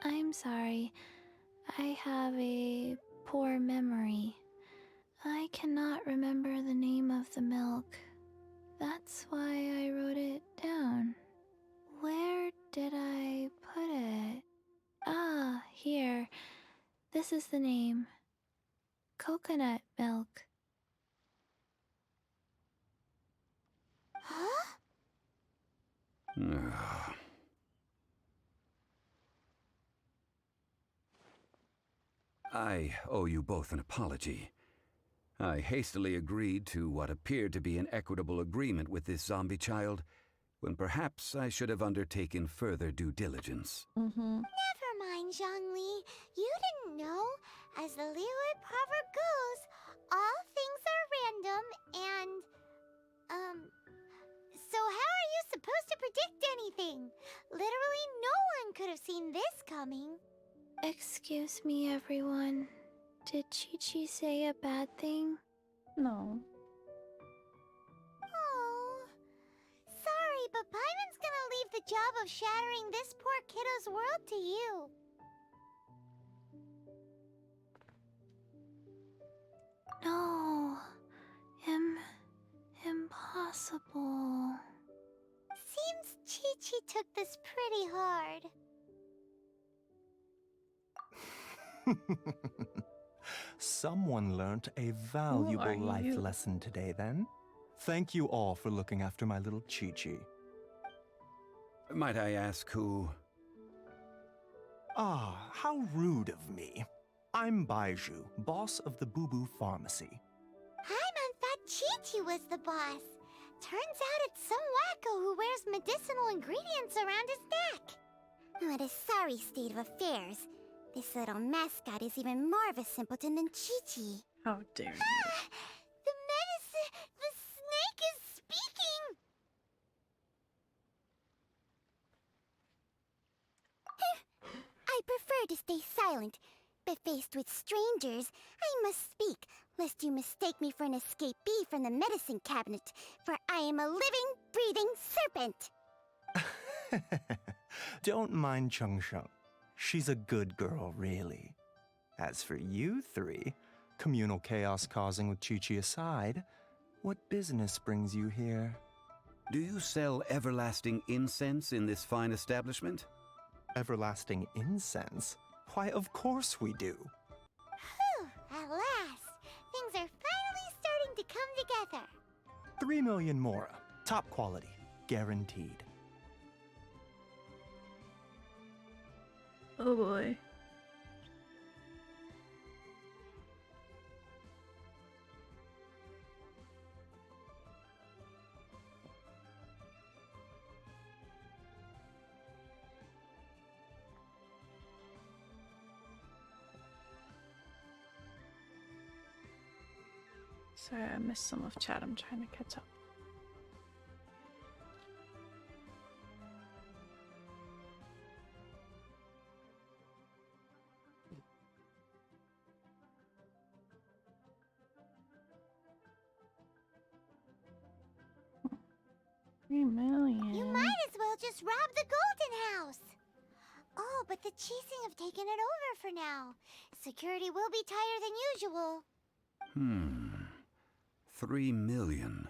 I'm sorry. I have a poor memory. I cannot remember the name of the milk. That's why I wrote it down. Where did I put it? Ah, here. This is the name. Coconut milk. Huh? I owe you both an apology. I hastily agreed to what appeared to be an equitable agreement with this zombie child, when perhaps I should have undertaken further due diligence. Never mind, Zhongli. You didn't know. As the Liyue proverb goes, all things are random and, so how are you supposed to predict anything? Literally no one could have seen this coming. Excuse me, everyone. Did Chi-Chi say a bad thing? No. Oh. Sorry, but Paimon's gonna leave the job of shattering this poor kiddo's world to you. No. Impossible. Seems Chi-Chi took this pretty hard. Someone learnt a valuable life lesson today, then. Thank you all for looking after my little Chi-Chi. Might I ask who? Ah, how rude of me. I'm Baiju, boss of the Boo Boo Pharmacy. Paimon thought Chi-Chi was the boss. Turns out it's some wacko who wears medicinal ingredients around his neck. What a sorry state of affairs. This little mascot is even more of a simpleton than Chi-Chi. How dare you? The medicine... the snake is speaking! I prefer to stay silent, but faced with strangers, I must speak, lest you mistake me for an escapee from the medicine cabinet, for I am a living, breathing serpent! Don't mind Chung Sheng. She's a good girl, really. As for you three, communal chaos causing with Chi-Chi aside, what business brings you here? Do you sell everlasting incense in this fine establishment? Everlasting incense? Why, of course we do. Whew, at last! Things are finally starting to come together. 3 million mora. Top quality. Guaranteed. Oh boy. Sorry, I missed some of chat. I'm trying to catch up. $3 million. You might as well just rob the Golden House! Oh, but the chasing have taken it over for now. Security will be tighter than usual. 3 million.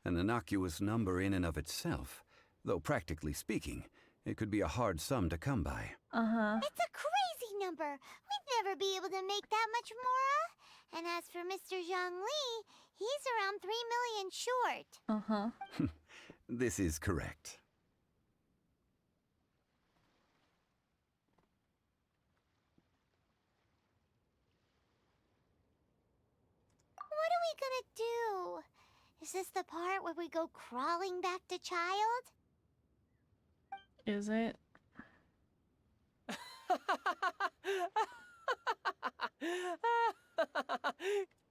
An innocuous number in and of itself, though practically speaking, it could be a hard sum to come by. It's a crazy number. We'd never be able to make that much mora. And as for Mr. Zhongli, he's around 3 million short. This is correct. gonna do? Is this the part where we go crawling back to child? Is it?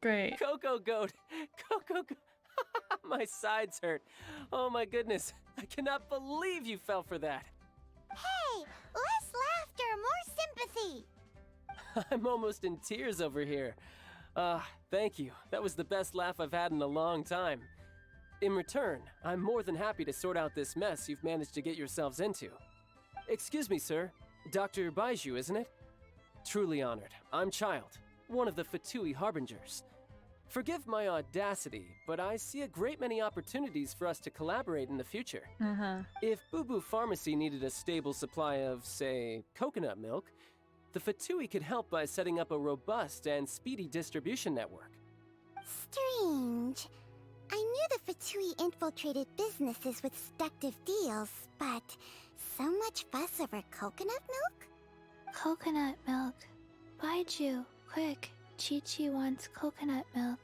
Great. Coco Goat. Coco Goat. My sides hurt. Oh my goodness. I cannot believe you fell for that. Hey, less laughter, more sympathy. I'm almost in tears over here. Thank you. That was the best laugh I've had in a long time. In return, I'm more than happy to sort out this mess you've managed to get yourselves into. Excuse me, sir. Dr. Baiju, isn't it? Truly honored. I'm Child, one of the Fatui Harbingers. Forgive my audacity, but I see a great many opportunities for us to collaborate in the future. If Boo Boo Pharmacy needed a stable supply of, say, coconut milk, the Fatui could help by setting up a robust and speedy distribution network. Strange. I knew the Fatui infiltrated businesses with seductive deals, but so much fuss over coconut milk? Coconut milk. Baiju, quick. Chi-Chi wants coconut milk.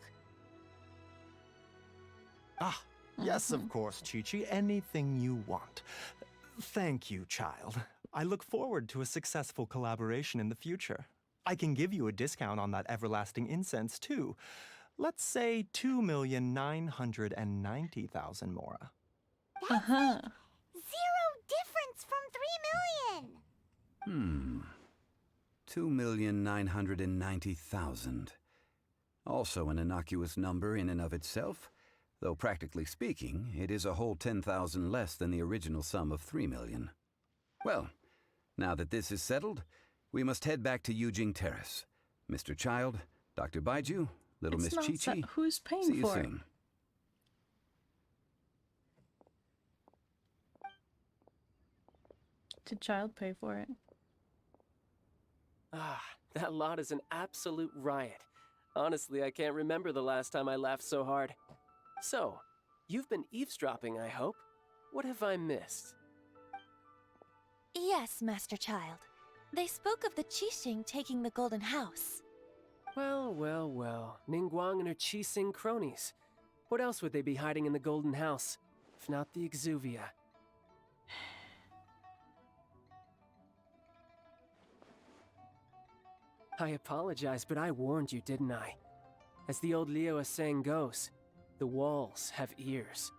Ah, yes, of course, Chi-Chi. Anything you want. Thank you, child. I look forward to a successful collaboration in the future. I can give you a discount on that everlasting incense, too. Let's say 2,990,000 mora. That's zero difference from 3 million. 2,990,000. Also an innocuous number in and of itself, though practically speaking, it is a whole 10,000 less than the original sum of 3 million. Well, now that this is settled, we must head back to Yujing Terrace. Mr. Child, Dr. Baiju, little Miss Chi-Chi. Who's paying see you for soon. Did Child pay for it? That lot is an absolute riot. Honestly, I can't remember the last time I laughed so hard. So, you've been eavesdropping, I hope. What have I missed? Yes, Master Child. They spoke of the Qixing taking the Golden House. Well, well, well. Ningguang and her Qixing cronies. What else would they be hiding in the Golden House, if not the Exuvia? I apologize, but I warned you, didn't I? As the old Liyue saying goes, the walls have ears.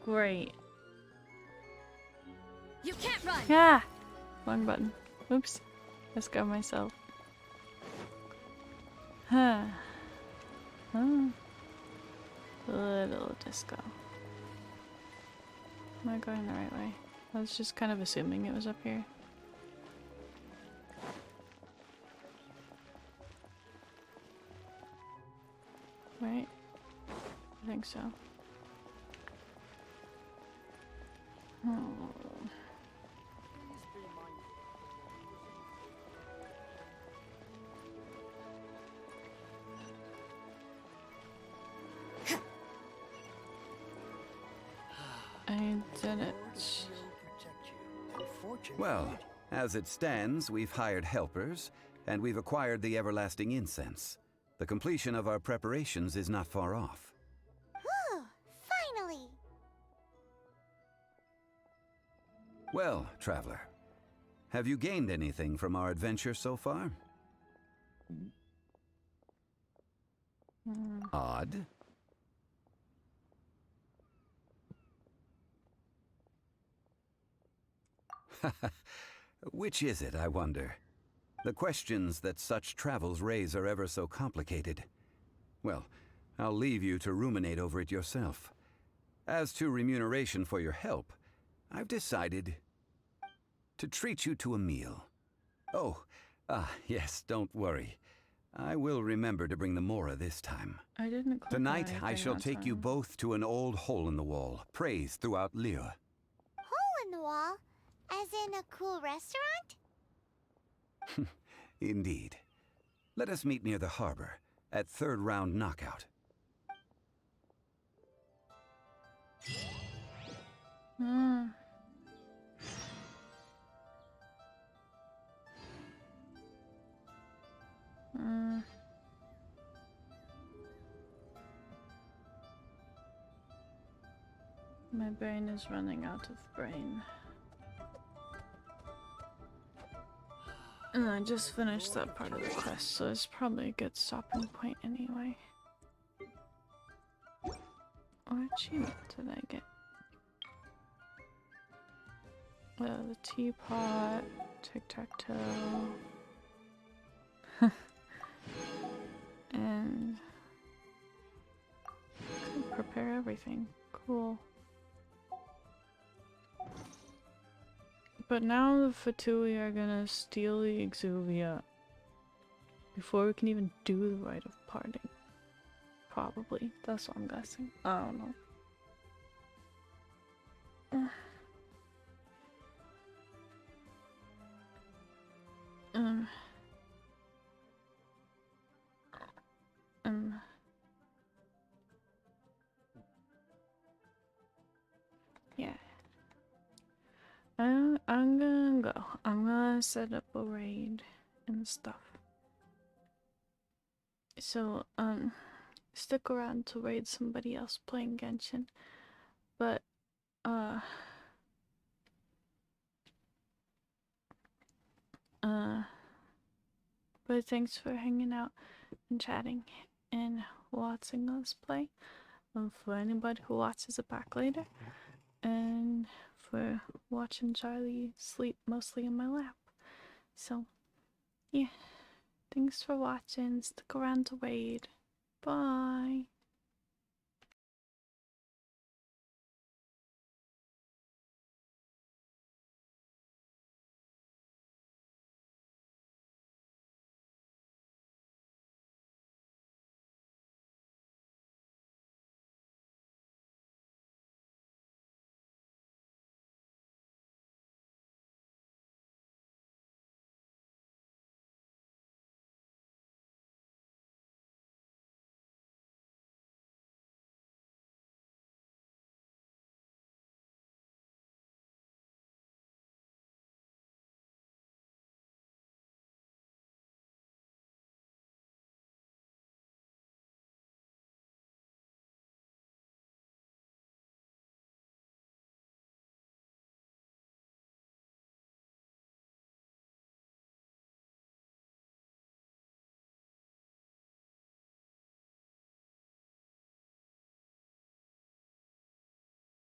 Great. You can't run! Yeah! Wrong button. Oops. Let's go myself. Little disco. Am I going the right way? I was just kind of assuming it was up here. Right? I think so. I did it. Well, as it stands, we've hired helpers, and we've acquired the everlasting incense. The completion of our preparations is not far off. Whew, finally! Well, traveler, have you gained anything from our adventure so far? Odd. Which is it, I wonder? The questions that such travels raise are ever so complicated. Well, I'll leave you to ruminate over it yourself. As to remuneration for your help, I've decided to treat you to a meal. Oh, yes, don't worry. I will remember to bring the Mora this time. I didn't click Tonight, on I anything, shall that's take you fine. both to an old hole-in-the-wall, praised throughout Liyue. Hole in the wall? As in a cool restaurant? Indeed. Let us meet near the harbor, at third round knockout. My brain is running out of brain. And I just finished that part of the quest, so it's probably a good stopping point anyway. What achievement did I get? The teapot, tic-tac-toe, and prepare everything. Cool. But now the Fatui are gonna steal the Exuvia before we can even do the rite of parting. Probably. That's what I'm guessing. I don't know. Yeah. I'm gonna go. I'm gonna set up a raid and stuff. So, stick around to raid somebody else playing Genshin. But, but thanks for hanging out and chatting and watching us play. For anybody who watches it back later. And for watching Charlie sleep mostly in my lap. So, yeah. Thanks for watching. Stick around to raid. Bye.